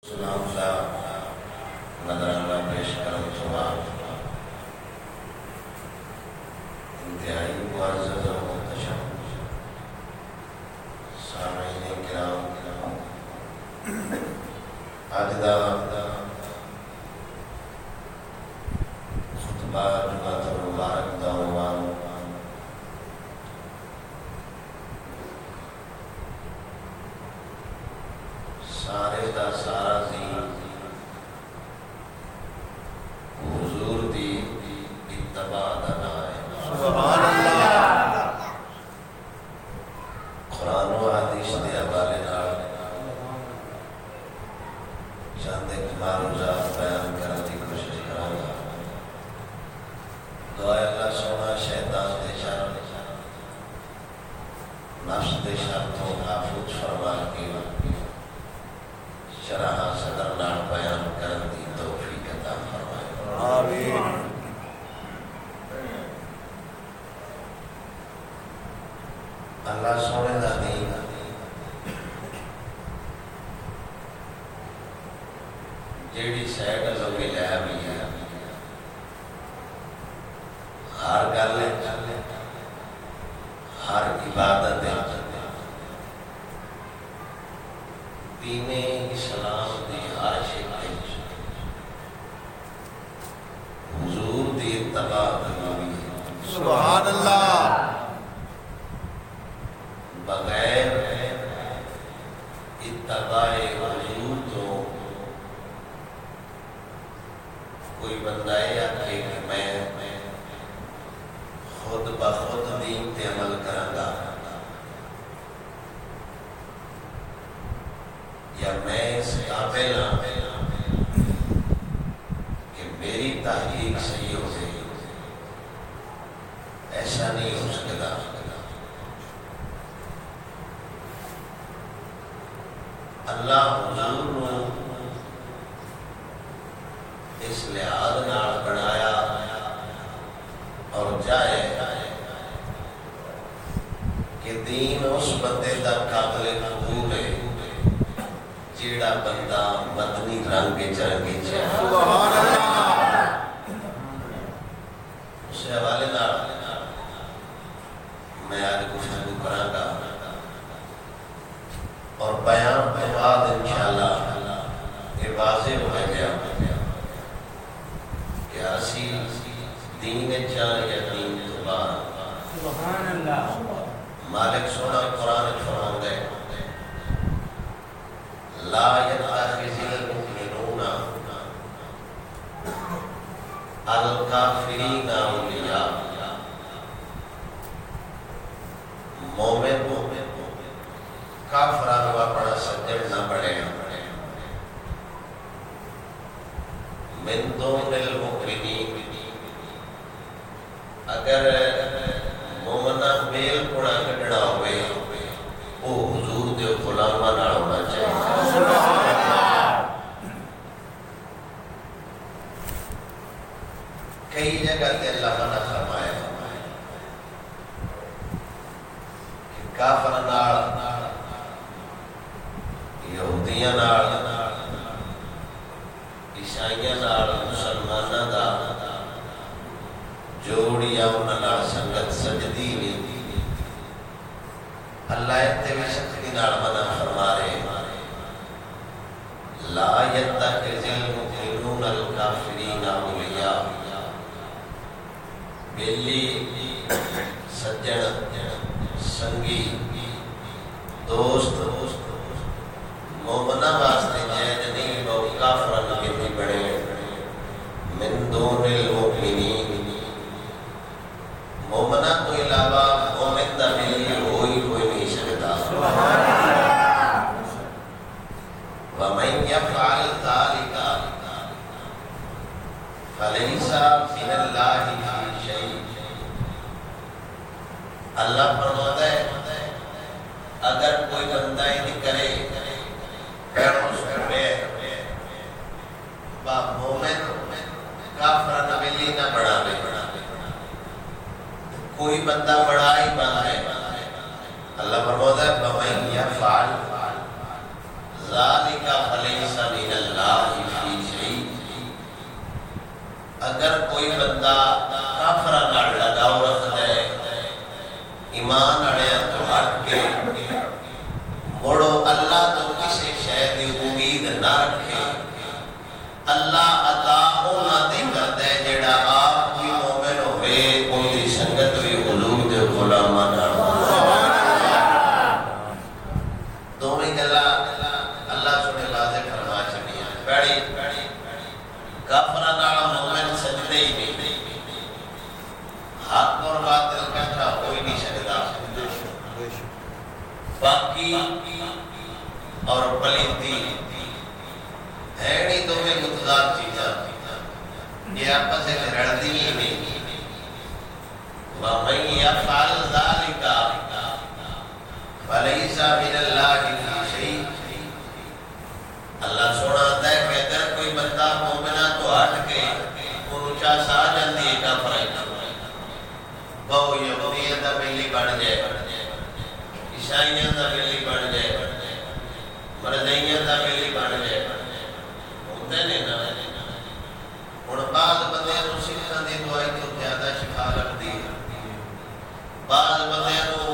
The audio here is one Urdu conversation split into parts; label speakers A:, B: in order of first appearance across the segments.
A: سلام کا نظرانہ پیش کرم سوال انتہائی معزز و محتشم سامعین کرام، اج دا خطبہ جمعۃ المبارک دا عنوان سارے دا سارا دین حضور دی اتباع دا نام ہے۔ سبحان اللہ۔ قرآن و حدیث دے حوالے نال چند ایک معروضات بیان کرنے کی کوشش کراں گا۔ دعا اللہ سونا شیطان دے شر نفس دے شر تو محفوظ فرما کے شرح صدر نال بیان کرن دی توفیق عطا فرمائے۔ آمین۔ اللہ سونے دا دین جیڑی سائڈ اللہ ملیا بھی ہے، ہر گل ہر عبادت دین اسلام دی ہر شکل حضور دی اتباع ضروری ہے۔ سبحان اللہ۔ بغیر اتباع حضور تو کوئی بندہ یا کہ میں خود بخود دین تے عمل کراں گا یا میں اس قابل ہوں کہ میری تحقیق صحیح ہو گئی، ایسا نہیں ہو سکتا۔ اللہ حضور نے اس لحاظ نال بنایا اور جائے کہ دین اس بندے دا قابل قبول ہے جیڑا بندہ مدنی رنگ چرنگی چاہے۔ سبحان اللہ۔ اس حوالے نال میں آج گفتگو کراں گا اور بیان کے بعد انشاءاللہ یہ واضح ہو گیا کہ اسی دین چاہ یا دین تو باہر۔ سبحان اللہ۔ مالک سونا قرآن فرماتا ہے لا يتخذ المؤمنون الکافرین اولیاء۔ مومن کافران کو اپنا سجن نہ بڑھے، من دون المؤمنین۔ اگر مومنہ میل پڑا کٹڑا ہوئے وہ حضور دے غلامہ نہ ہونا چاہیے۔ کئی جگہ تے اللہ منع فرمایا کہ کافر نال، یہودیاں نال، عیسائیاں نال، مسلماناں دا جوڑیا انہاں نال سنگت سجدی نہیں۔ اللہ تے بھی سختی نال منع فرما رہے لا يتخذ المؤمنون الکافرین اولیاء۔ بیلی سجن سنگی دوست مومنہ واسطے جائز نہیں، وہ کافران کے بھی بڑے۔ من دون المؤمنین، مومنہ کو علاوہ مومن دا ملی ہوئی کوئی نہیں سکتا۔ وَمَن يَفْعَلْ ذَلِكَ فَلَيْسَ مِنَ اللَّهِ فِي شَيْءٍ۔ اللہ فرماتا ہے اگر کوئی بندہ یہ کرے مومن کافر نبیلی نہ بڑھا لے، کوئی بندہ بڑا ہی بنا ہے۔ اللہ فرماتا ہے فَمَن يَفْعَلْ ذَلِكَ فَلَيْسَ مِنَ پیڑی کافرہ نالا مومن سجدے ہی نہیں حق اور باطل کٹھا ہوئی نہیں سکتا باقی اور پلیتی ہے نہیں دو میں متضاد چیزاں یہ آپس سے لڑتی ہی نہیں وَمَن يَفْعَلْ ذَلِكَ فَلَيْسَ مِنَ اللَّهِ فِي شَيْءٍ اللہ سناتا ہے کہ اگر کوئی بندہ مومنہ تو ہٹ کے اونچا سا جاندی کا فرائض بہو یہودیت دا ملی بڑھ جائے عیسائیت دا ملی بڑھ جائے مرزیت دا ملی بڑھ جائے ہوتے نہیں نا اور بعض بندے نو سکھاں دی دعائی تو زیادہ شفا لگتی ہے بعض بندے نو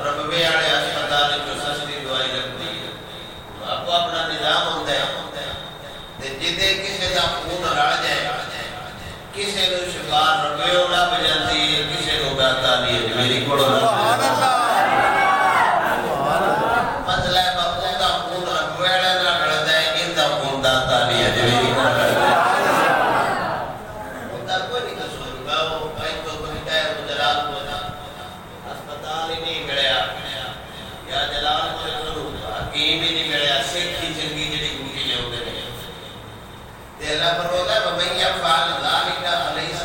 A: ربوے والے ہسپتال جو سستی دعائی لگتی ہے آپ کو اپنا نظام ہوتا ہے جدے کسی دا خون رڑ جائے کسی نو شفا ربوے والا بجاتی ہے کسی نو گاتا نہیں ہے میری کوڑ سبحان اللہ مسئلہ ہے بخون دا خون ربوے والے نہ رڑ جائے ان دا خون داتا نہیں ہے میری کوڑ اللہ فرماتا ہے وَمَن يَفْعَلْ ذَلِكَ فَلَيْسَ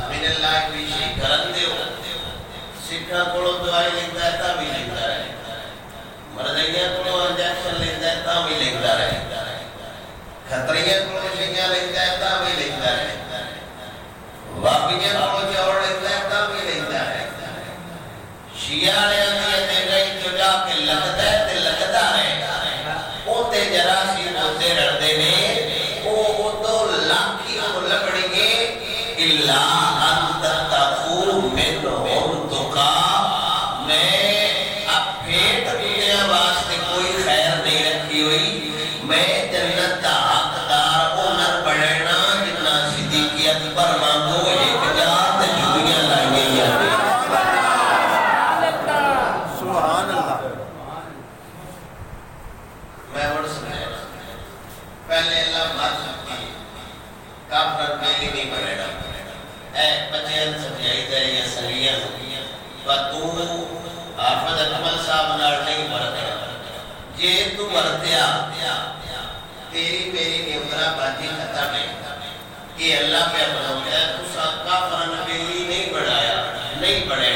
A: مِنَ اللَّهِ فِي شَيْءٍ کرندے ہو سکھا کولو دعائی لکھتا ہے تا بھی لکھتا ہے مرزیاں کولو انجیکشن لکھتا ہے تا بھی لکھتا ہے کھتریاں کولو شنگیاں لکھتا ہے تا بھی لکھتا ہے واپیاں کولو چوڑ لکھتا ہے تا بھی لکھتا ہے شیعہ نے اندیتے گئی جو جا کے لگتا ہے تے لگتا ہے اوتے جراسی اوتے رڑتے نے اللہ انت تقو منہم تقا میں اب پھیٹ دنیا واسطے کوئی خیر نہیں رکھی ہوئی میں جنت حقدار عمر بڑھنا جتنا صدیقیت پر مانگو ایک جات دنیا لائیں گے سبحان اللہ میں اور سنے پہلے اللہ بات سکتی کافر پہلی نہیں بڑھنا اے بچیاں سمجھائی جائے یا سلیاں و تو آفد اکمل صاحب نار نہیں مرتیا جے تو مرتیا تیری میری نیمرہ باجی ختم ہے کہ اللہ پہ اپنا ہے تو ساتھ کافران پہلی نہیں بڑھایا نہیں بڑھے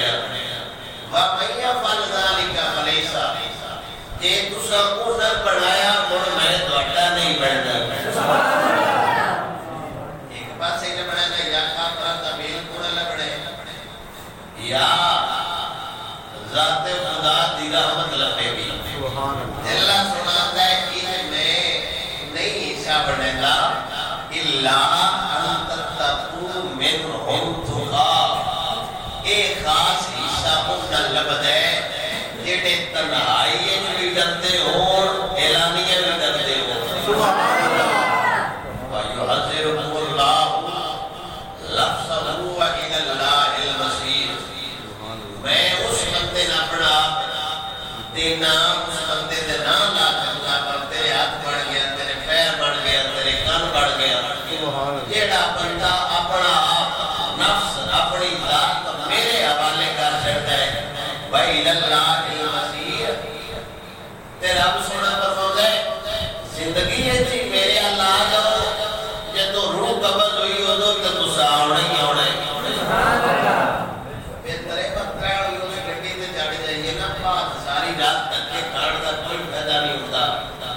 A: وَمَن يَفْعَلْ ذَلِكَ فَلَيْسَ جے تو ساتھ کو نہ بڑھایا اور میں تو اٹھا نہیں بڑھنا ایک بات سے نہ بڑھانا یا یا ذات خدا دی رحمت لپے گی اللہ سناتا ہے کہ میں نہیں حصہ بڑھے گا اللہ انت تقو منہم تقا ایک خاص حصہ انہا لبد ہے جیڑے تنہائی بھی ڈرتے ہوں اعلانیہ بھی ڈرتے ہوں سبحان اللہ وَيُحَذِّرُكُمُ اللَّهُ لَفْظَهُ وَإِلَى اللَّهِ الْمَصِيرُ میں اس بندے نہ پڑھا دینا اس بندے دے نام لا کرنا پر تیرے ہاتھ بڑھ گیا تیرے پیر بڑھ گیا تیرے کان بڑھ گیا جیڑا بندہ اپنا نفس اپنی ذات میرے حوالے کر چڑھتا ہے وَإِلَى اللَّهِ الْمَصِيرُ تیرا اب سونا پسند ہے زندگی ہے جی میرے اللہ آ جاؤ جب تو روح قبض ہوئی ہو تو تسا آوڑا ہی آوڑا ہے ساری رات تک کے کارڈ کا کوئی فائدہ نہیں ہوتا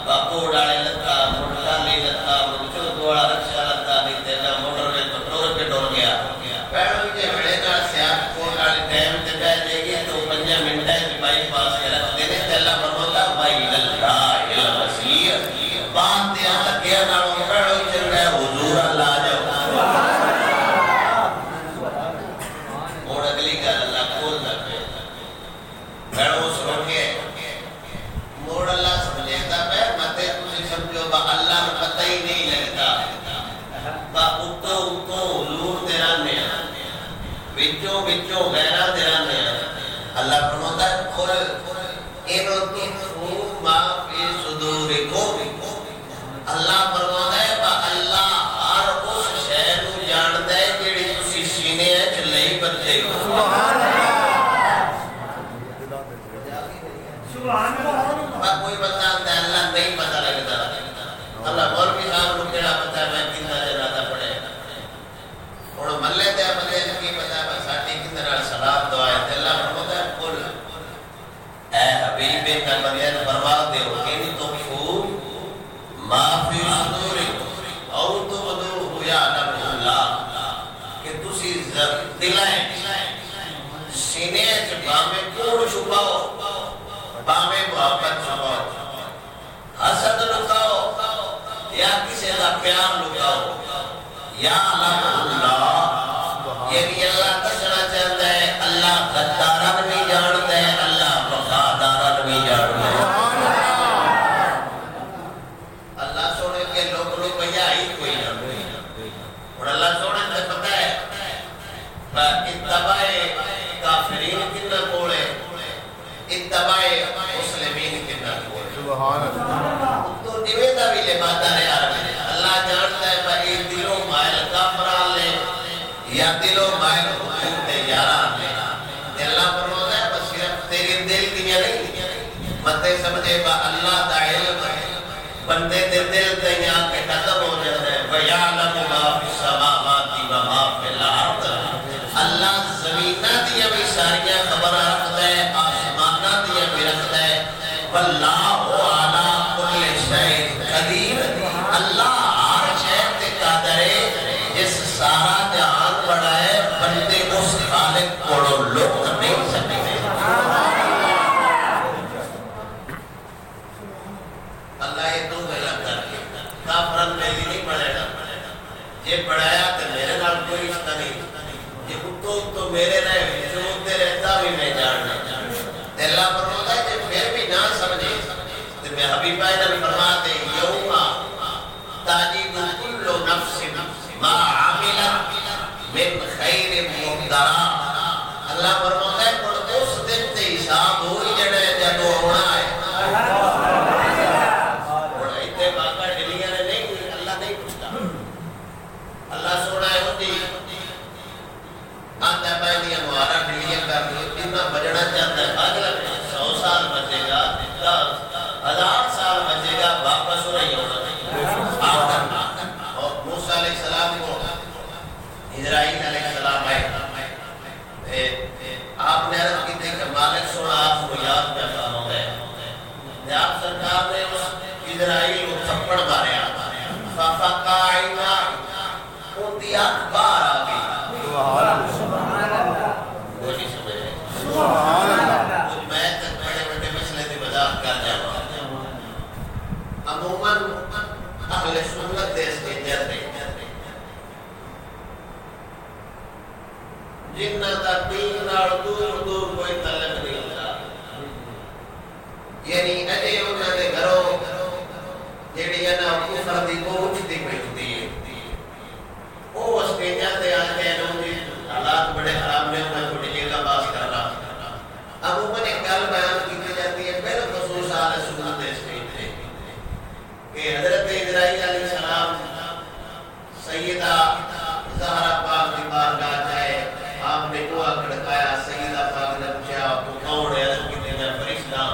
A: باپو ڈالے لگتا موٹا لے لگتا مجھو دوڑا رکشا لگتا نہیں تینا موٹر میں پٹرول پہ ڈور گیا پیڑوں کے بڑے کا سیاہ کو ڈالے ٹائم تے بیٹھ دے گی تو 5 منٹ ہے بائی پاس کے رکھ دینے تے اللہ فرماتا بھائی اللہ الوسیر بات دیا لگیا نالوں پیڑوں چل رہے حضور اللہ جاؤ اور اگلی گل اللہ کھول دے پیڑوں سنو کے موڑ اللہ سمجھتا ہے متے تسی سمجھو با اللہ میں پتہ ہی نہیں لگتا با اتو حضور تیرا نیا وچوں غیرہ تیرا نیا اللہ فرماتا ہے کھل انو تخفوا ما فی صدورکم اللہ فرماتا ہے صاحب کو کہڑا پتا میں کتنا جنازہ پڑھے اور ملے دے ملے کی پتا ہے ساٹھی کتنے نال سلام دعا ہے اللہ فرماتا ہے قل اے حبیب کا بندے فرما دے کہ نہیں تو خو ما فی صدورکم او تبدوہ یعلم اللہ کہ تسی دلائیں سینے چ باویں کوڑ چھپاؤ باویں محبت چھپاؤ حسد لکاؤ یا کسی کا پیار لکاؤ یا اللہ یعنی اللہ دسنا چاہتا ہے اللہ غدارن بھی جانتا ہے اللہ وفادارن بھی جانتا ہے اللہ سونے کے لوگ روپیہ ہی کوئی نہ اور اللہ سونے سے پتہ ہے اتباع کافرین کتنا کول ہے اتباع مسلمین کتنا کول ہے سبحان اللہ تو دیویدہ بھی لباتا ہے اللہ جانتا ہے بھائی دلوں مائل کافران لے یا دلوں مائل حقوق یاران لے اللہ فرماتا ہے بس صرف تیرے دل دنیا نہیں متے سمجھے با اللہ دا علم بندے دے دل دنیا کے ختم ہو جاتے ہیں وَيَعْلَمُ مَا فِي السَّمَاوَاتِ وَمَا فِي الْأَرْضِ اللہ زمینہ دیا بھی ساریاں خبر رکھتا ہے آسمانہ دیا بھی رکھتا ہے وَاللَّهُ عَلَىٰ كُلِّ شَيْءٍ قَدِيرٌ اللہ ہر شے تے قادر ہے جس سارا جہان بڑا ہے بندے اس خالق کو لوگ نہیں سکتے اللہ یہ دو گلا کر کے کافرن میں نہیں پڑھے گا یہ پڑھایا تو میرے نال کوئی رشتہ نہیں یہ تو میرے رہے جو ہوتے رہتا بھی میں جاننا اللہ فرماتا ہے کہ پھر بھی نہ سمجھے تو میں حبیب آئے نبی فرما دے یوما تاجید کل نفس ما عاملت من خیر مقدرہ اللہ فرماتا ہے کہ اس دن تے حساب ہوئی جڑے جب ہونا ہے اور ایتے باقا ڈلیاں نے نہیں اللہ نہیں پوچھتا اللہ سونا ہے ہوتی آتا پہلے ہمارا ڈلیاں کر دو اتنا بجنا چاہتا ہے اگلا 100 سال بچے گا 1000 سال بچے گا واپس نہیں ہونا اور موسیٰ علیہ السلام کو اسرائیل علیہ السلام آئے آپ نے عرض کی تھی کہ مالک سونا آپ کو یاد میں فرماؤں گئے آپ سرکار نے اس اسرائیل کو تھپڑ مارے فَفَقَا عِنَا ان دی اخبار آگئی سبحان اللہ وہ نہیں سمجھ رہے سبحان اللہ کچھ میں تک بڑے بڑے مسئلے دی وضاحت کر جاؤں عموماً اہل سنت دیس کے جاتے جنہ تا دین اور دور دور کوئی تعلق نہیں ہوتا یعنی اجے انہوں نے گھروں جیڑی انا کفر دی بوجھ دی بیٹھتی ہے وہ اس کے جاتے آتے ہیں انہوں نے حالات بڑے خراب میں انہیں کو ڈیجے کا باس کر رہا اب اوپر ایک گل بیان کی جاتی ہے پہلے خصوص آل سنت دیس کے تھے کہ حضرت اسرائیل علیہ السلام سیدہ زہرا پاک کی بارگاہ جائے آپ نے دعا کھڑکایا سیدہ پاک نے پوچھا تو کون ہے عرض کی میں فرشتہ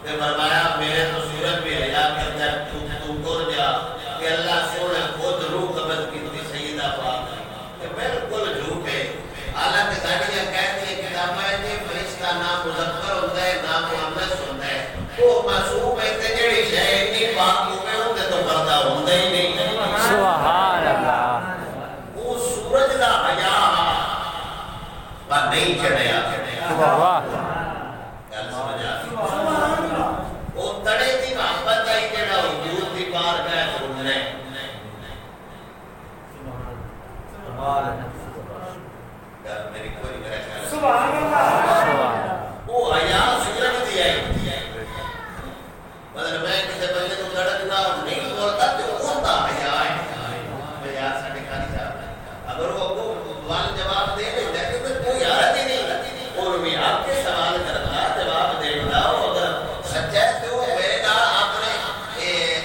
A: پھر فرمایا میرے تو صورت بھی حیا کرتا ہے تو گر جا کہ اللہ سونے خود روح قبض کی تھی سیدہ پاک کہ بالکل جھوٹ ہے حالانکہ ساڑیاں کہتی ہیں کتابیں کہ فرشتہ نہ مذکر ہوتا ہے نہ مؤنث ہوتا ہے وہ معصوم ہے تے جڑی شے اتنی پاک ہوے ہوندے تو پردہ ہوندا ہی نہیں سبحان اللہ وہ سورج دا حیا پر نہیں چڑھیا واہ گل سمجھا وہ تڑے دی محبت آئی جڑا حضور دی بارگاہ سننے سبحان اللہ میری کوئی میرا خیال سبحان اللہ وہ حیا سورج دی آئی مطلب میں کسی بندے کو دھڑکنا نہیں بولتا تو ہوتا حیا ہے میں یار ساڑھے کھانی چاہتا اگر وہ سوال جواب دے دے تو کوئی حرج ہی نہیں اور بھی آپ کے سوال کرنا جواب دے دا اگر سچا ہے تو میرے نال آپ نے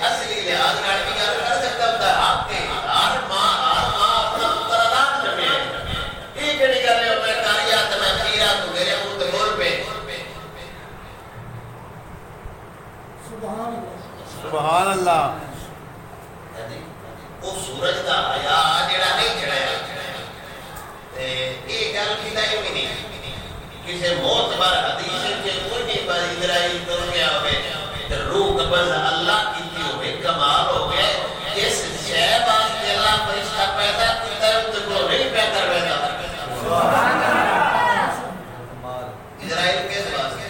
A: اصلی لحاظ نال بھی کر سکتا ہوتا ہے آپ کے ہر ماں اپنا پرادان جمع وہ سورج دا حیا جڑا نہیں چڑھیا تے یہ گل کیتا ہی نہیں کسی معتبر حدیث کے کوئی نہیں پر اسرائیل تر گیا ہوئے تے روح قبض اللہ کیتی ہوئے کمال ہو گئے جس شے واسطے اللہ فرشتہ پیدا کیتا ہے اس کو نہیں پیدا کرتا اسرائیل کس واسطے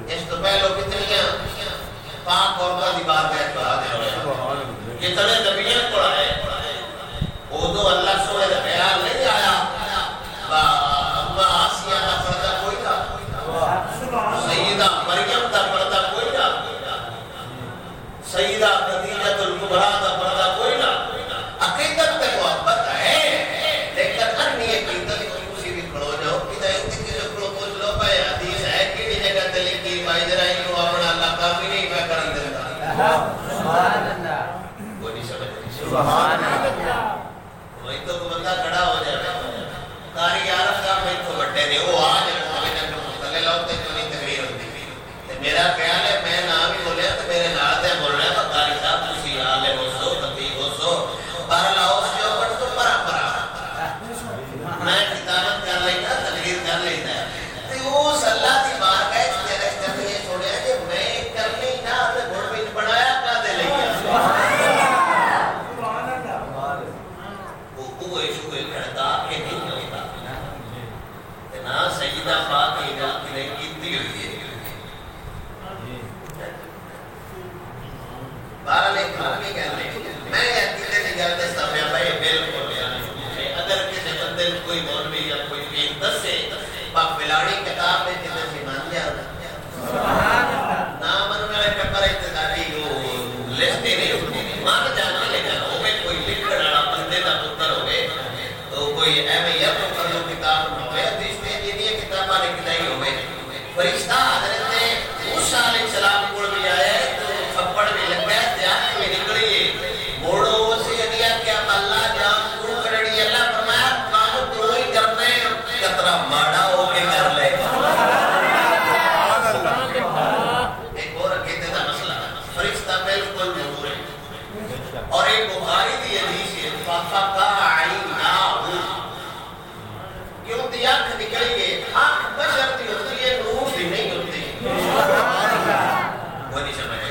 A: اس تو پہلو کتنی پاک عورتوں کی بات ہے کتنے نبیوں کو آئے ادو اللہ سونے کا خیال نہیں آیا اما آسیہ کا پردہ کوئی نہ سیدہ مریم کا پردہ کوئی نہ سیدہ خدیجہ الکبریٰ کا پردہ کوئی نہ عقیدت تک محبت ہے لیکن انہی عقیدت کو کسی بھی کھڑو جاؤ کہ ان کی جو کھڑو کچھ لو پہ حدیث ہے کہ جگہ دلی کی بھائی جرائیل کو اپنا اللہ کافی نہیں پہ کرن دیتا سبحان اللہ کوئی نہیں سمجھ سبحان اللہ وہی تو بندہ کھڑا ہو جائے کاری عارف کا میں تو بٹے نے وہ آج ہمیں جب مطلع لاؤتے تو نہیں تقریر ہوتی میرا خیال ہے میں نام ہی بولیا تو میرے نالتے بول رہے ہیں قاری صاحب تسی عالم ہو سو خطیب ہو سو پر لاؤس جو پڑھ تو پرا میں کتابت کر لیتا تقریر کر لیتا ہے تو اس اللہ کی بار کا اس طرح یہ چھوڑیا کہ میں کرنے ہی نہ اپنے گھوڑ میں بنایا کا دے لے گیا وہ ایشو کوئی کھڑتا کہ نہیں ہوتا نا سیدہ پاک کی گل کی نہیں کیتی ہوئی ہے بارہ لے کھانے کہنے میں یہ کتے کی گل دے سامنے بھائی بالکل اگر کسی بندے کوئی مولوی یا کوئی فیم دس سے پاک فلاڑی کتاب میں جتنے سے مان جا نام انہوں نے پیپر اتداری لسٹے نہیں ہوتی مان جانا لیکن ہوئے کوئی لکھڑ رہا بندے دا پتر ہوئے تو کوئی اہمیں یا تو کر لو کتاب نہ ہوئے دیش میں جنہی کتابہ لکھنائی ہوئے فرشتہ حضرت موسیٰ علیہ السلام کو بھی آیا ہے تو تھپڑ بھی لگ گیا تیار میں نکلی ہے موڑو سے دیا کہ اب اللہ جان تو کرڑی اللہ فرمایا کام تو ہی کرنے کترا ماڑا ہو کے کر لے ایک اور کہتے تھا مسئلہ فرشتہ بالکل ضرور ہے اور ایک بخاری دی حدیث ہے فَفَقَا عَيْنَاهُ کیوں دی آنکھ نکلی گئے آنکھ بشر دی ہوتی ہے نور دی نہیں ہوتی وہ نہیں سمجھے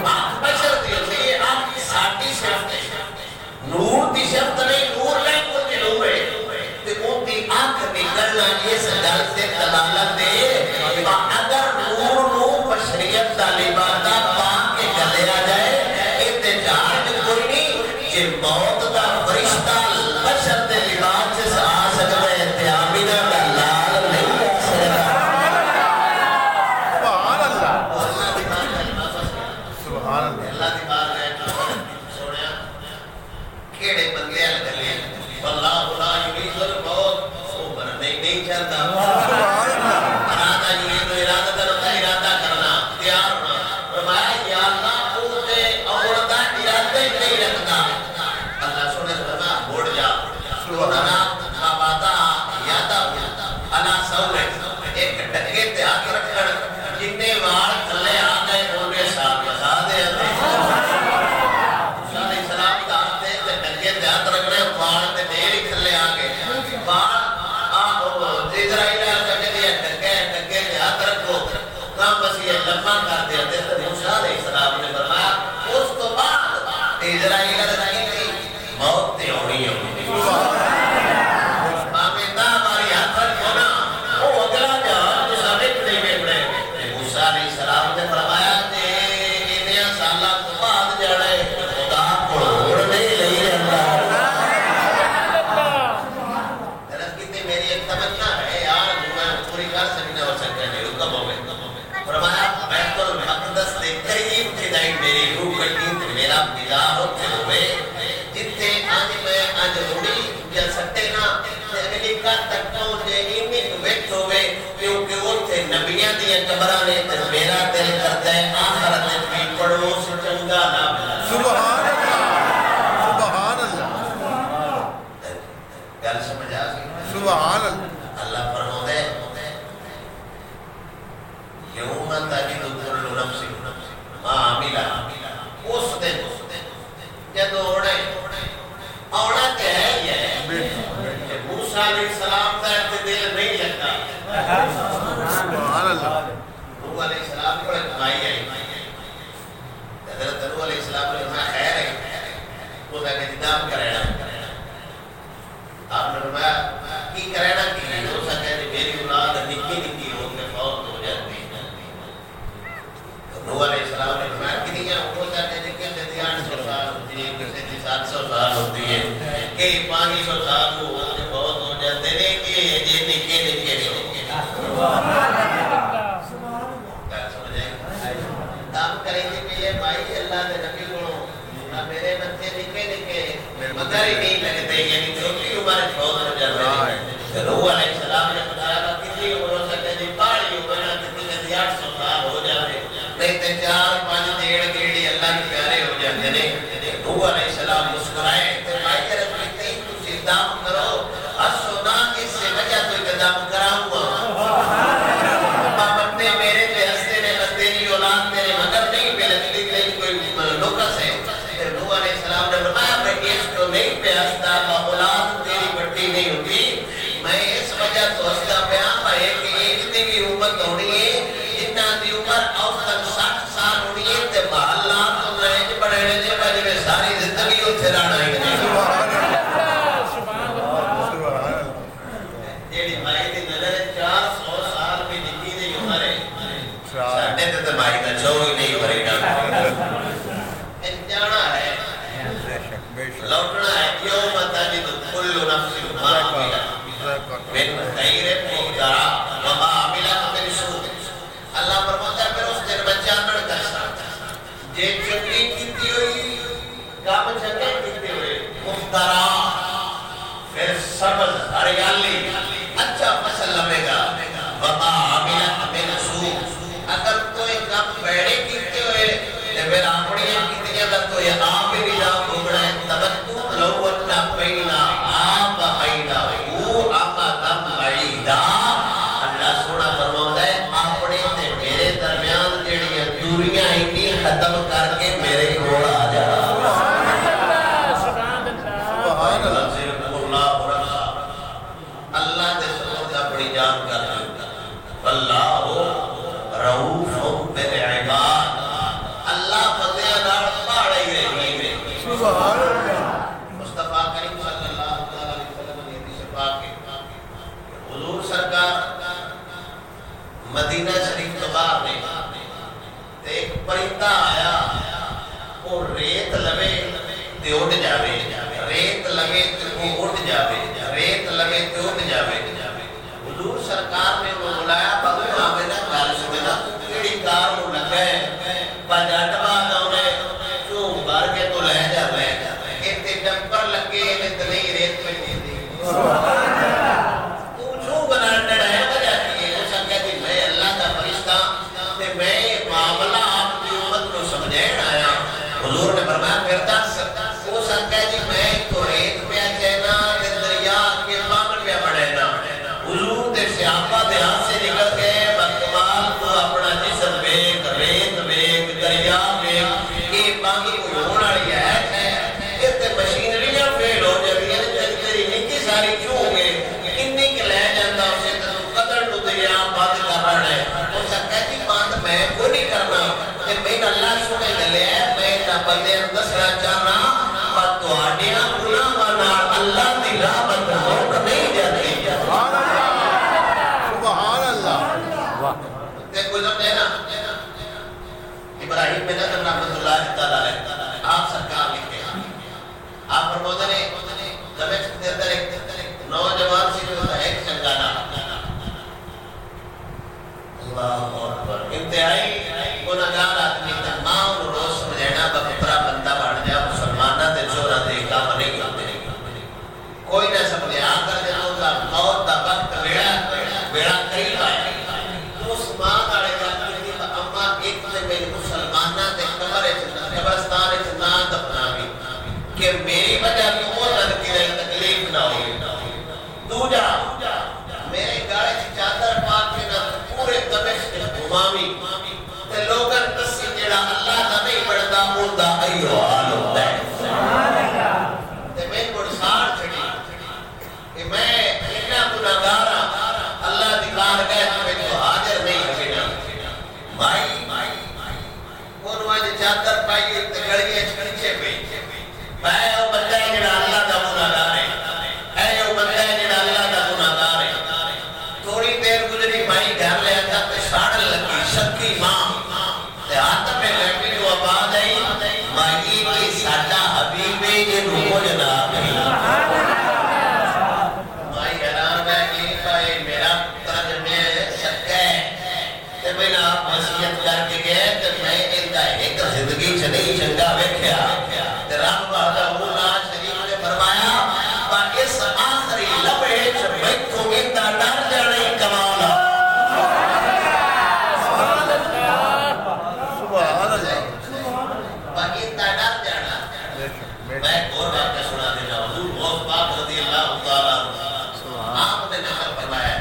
A: آنکھ بشر دی ہوتی ہے آنکھ ساٹھی شرط ہے نور دی شرط نہیں نور لے کو دلو ہے تو ان دی آنکھ نکلنا یہ سجال سے دلالت ہے اگر نور نور بشریت طالباتا پاک کے گلے آ جائے احتجاج کوئی نہیں کہ موت دا فرشتہ بشر دے لباس سے آ سکتا ہے اتیامینہ کا لال نہیں آ سکتا سبحان اللہ سبحان اللہ اللہ دی بات ہے سوڑیا کیڑے بندے گلے واللہ لا یرید الموت وہ مرنے نہیں چاہتا ارادہ یہ تو ارادہ کرتا ارادہ کرنا تیار ہونا فرمایا یا اللہ پوتے عورتہ ارادہ ہی نہیں رکھتا اللہ سنے فرمایا بوڑ جا سننا باباتا یادا اللہ سورے ایک ڈکے تے آکے رکھڑ جننے وار تھلے آگئے انہیں ساتھ بتا دے علیہ السلام کا آتے تے ڈکے تے ہاتھ رکھ رہے وار تے دیر ہی تھلے آگئے وار اسرائیل آگے دیا ڈکے تے ہاتھ رکھو کام بس یہ لمحہ کر دیا تے موسیٰ علیہ السلام نے فرمایا اس تو بعد اسرائیل آگے تھی موت تے ہونی ہوئی مامیندہ ہماری ہاتھ رکھونا وہ اگلا جہاں جو سابق نہیں میں پڑے موسیٰ علیہ السلام نے فرمایا تے انہیں سالہ تو بعد جاڑے خدا کو اڑنے لئی رہتا درست کتنی میری ایک تمنا ہے یار جو میں پوری کر سکنے ہو سکتے ہیں حکم ہو گئے فرمایا بیت المقدس دے قریب خدائی میری روح کٹین میرا بیدار ہوتے ہوئے جتے آج میں آج روڑی یا سٹے نا امریکہ تک پہنچے انہیں ویٹ ہوئے کیونکہ وہ تھے نبیاں دیا قبرانے تے میرا دل کرتا ہے آخرت بھی پڑوس چنگا نہ بلا سبحان اللہ سبحان اللہ گل سمجھ آ گئی سبحان اللہ اللہ فرماتا ہے یوم تجد کل نفس ما عمل اس دن جب آنا کیا ہے یہ موسیٰ علیہ السلام کا دل نہیں لگتا نوح علیہ السلام کو ایک بھائی آئی حضرت نوح علیہ السلام نے فرمایا خیر ہے وہ کہا کہ جناب کرینا آپ نے فرمایا کی کرینا کی ہو سکتا ہے میری اولاد نکی نکی ہو کے فوت ہو جاتی ہے نوح علیہ السلام نے فرمایا کہ نہیں ہو سکتا ہے کہ 300 سال ہوتی ہے کسی 700 سال ہوتی ہے کہ 500 سال کو ہو کے فوت ہو جاتے ہیں کہ یہ نکی نکی نہیں کام کریں گے کہ یہ بھائی اللہ کے نبی کو میرے بچے نکے نکے مگر ہی نہیں لگتے یعنی چھوٹی عمر فوت ہو جاتے ہیں نوح علیہ السلام نے بتایا کتنی عمر ہو سکتے ہیں بڑی عمر کتنی 800 سال ہو جاتے نہیں تو 4-5 گیڑی اللہ کے پیارے ہو جاتے ہیں نوح علیہ السلام مسکرائے تو بھائی کہ رب کہتے ہیں تم اقدام کرو سونا اس سے وجہ تو اقدام کرا ہوا بندے میرے پہ ہنستے نے بندے نہیں اولاد میرے مگر نہیں پہ لگتی نہیں کوئی لوکس ہے نوح علیہ السلام نے فرمایا میں اس کو نہیں پہ ہنستا اولاد تیری بڑی نہیں ہوتی میں اس وجہ تو ہنستا بیان ہے کہ اتنی بھی امت ہونی ہے جتنا دی عمر اوسطاً 60 سال ہونی ہے تے محلہ تو رہے بڑے رہے بڑے میں ساری زندگی اتھے رانا ہی نہیں جیڑی مائی دی نظر 400 سال بھی نکی دی عمر ہے ساڑھے تے مائی دا چھو ہی نہیں بھری ڈاکٹر جانا ہے لوٹنا ہے یوم تجد کل نفس ما عملت من خیر محترا وما عملت من سوء اللہ فرماتا ہے پھر اس دن میں جانن کرسا جے چنگی کیتی ہوئی کام چنگے کیتے ہوئے محترا پھر سبز ہریالی اچھا فصل لمے گا وما عملت من سوء اگر کوئی کام بیڑے کیتے ہوئے پھر اپنی کتنی اگر تو یہ آپ بھی جاؤ گھومنا ہے تبتو لوٹنا پینا آپ پینا وہ آقا دم بعیدہ اللہ سونا فرماتا ہے اپنے تے میرے درمیان جڑی دوریاں اتنی ختم کر کے میرے کول آ جا سبحان اللہ اللہ دے سبحان اپنی جان کر اللہ رؤوف بالعباد اللہ فتح نار پاڑے گئے میں سبحان اللہ مصطفیٰ کریم صلی اللہ علیہ وسلم نے حدیث پاک ہے حضور سرکار مدینہ شریف تو باہر نے ایک پرندہ آیا وہ ریت لگے تے اڑ جاوے ریت لگے تے وہ اڑ جاوے ریت لگے تے اڑ جاوے حضور سرکار نے وہ بلایا بابو آمینہ گل سننا کیڑی کار نو لگا ہے پجاٹوا دونے جو بار کے تو لے جاوے ایتے ڈمپر لگے نے تنی ریت پہ دی تو جو بنانے ہے وجہ کی ہے سکتا کہ میں اللہ کا فرشتہ تے میں معاملہ آپ کی امت کو سمجھائیں آیا حضور نے فرمایا پھرتا ہو سکتا ہے جی میں تو ریت پہ چینا دریا کے مانگن پہ پڑھینا حضور دے سیاپا دے ہاتھ سے نکل گئے بکمال کو اپنا جسم بیک ریت بیک دریا بیک یہ باقی کوئی ہونا رہی ہے یہ تے مشینریاں فیل ہو جاتی ہیں تیری نکی ساری کیوں گے کنی کے لے جاتا اسے تو قدر تو دریا بات کر رہا ہے وہ سکتا ہے کہ بات میں کو نہیں کرنا کہ میں اللہ سنے گلے ہے میں نہ بندے اندسرا چاہنا بات تو آڈیاں بنا بنا اللہ دی راہ بند موقع نہیں جاتی سبحان اللہ تے گزر دینا ابراہیم بن ادم رحمت اللہ تعالی آپ سرکار لکھتے ہیں آپ فرماتے ہیں دمشق کے اندر ایک نوجوان سی جو ایک چنگانا اللہ اکبر انتہائی گناہگار آدمی تمام روز سمجھنا بکترا بندہ بڑھ جا مسلمانہ تے چورا دے کام نہیں ہوتے کوئی نہ سمجھے آکر جنہوں کا موت دا وقت بیڑا قریب آئے تو اس ماں داڑے جاتی تھی اما ایک سے میری مسلمانہ تے قبرستان اتنا دفنا بھی کہ میری وجہ کیوں لگتی رہی تکلیف نہ ہوئی دو جا میرے گاڑے کی چادر پاک کے نہ پورے دمشق گھمامی تے لوگن کسی جڑا اللہ دا نہیں پڑھتا ہوں دا ایو حال ہوتا ہے فرمائی کہ ساڈا حبیب یہ روح جناب مائی حیران ہے کہ میرا ترجمہ شک ہے تے میں آپ وصیت کر کے گئے تے میں اندا ایک زندگی چ نہیں چنگا ویکھیا تے رب وحدہ لا شریک نے فرمایا با اس آخری لمحے چ میتھوں اندا ڈر جانا ہی کمال ہے سبحان اللہ با اندا ڈر جانا میں ایک اور واقعہ سنا دینا حضور غوث پاک رضی اللہ تعالی عنہ آپ نے نقل فرمایا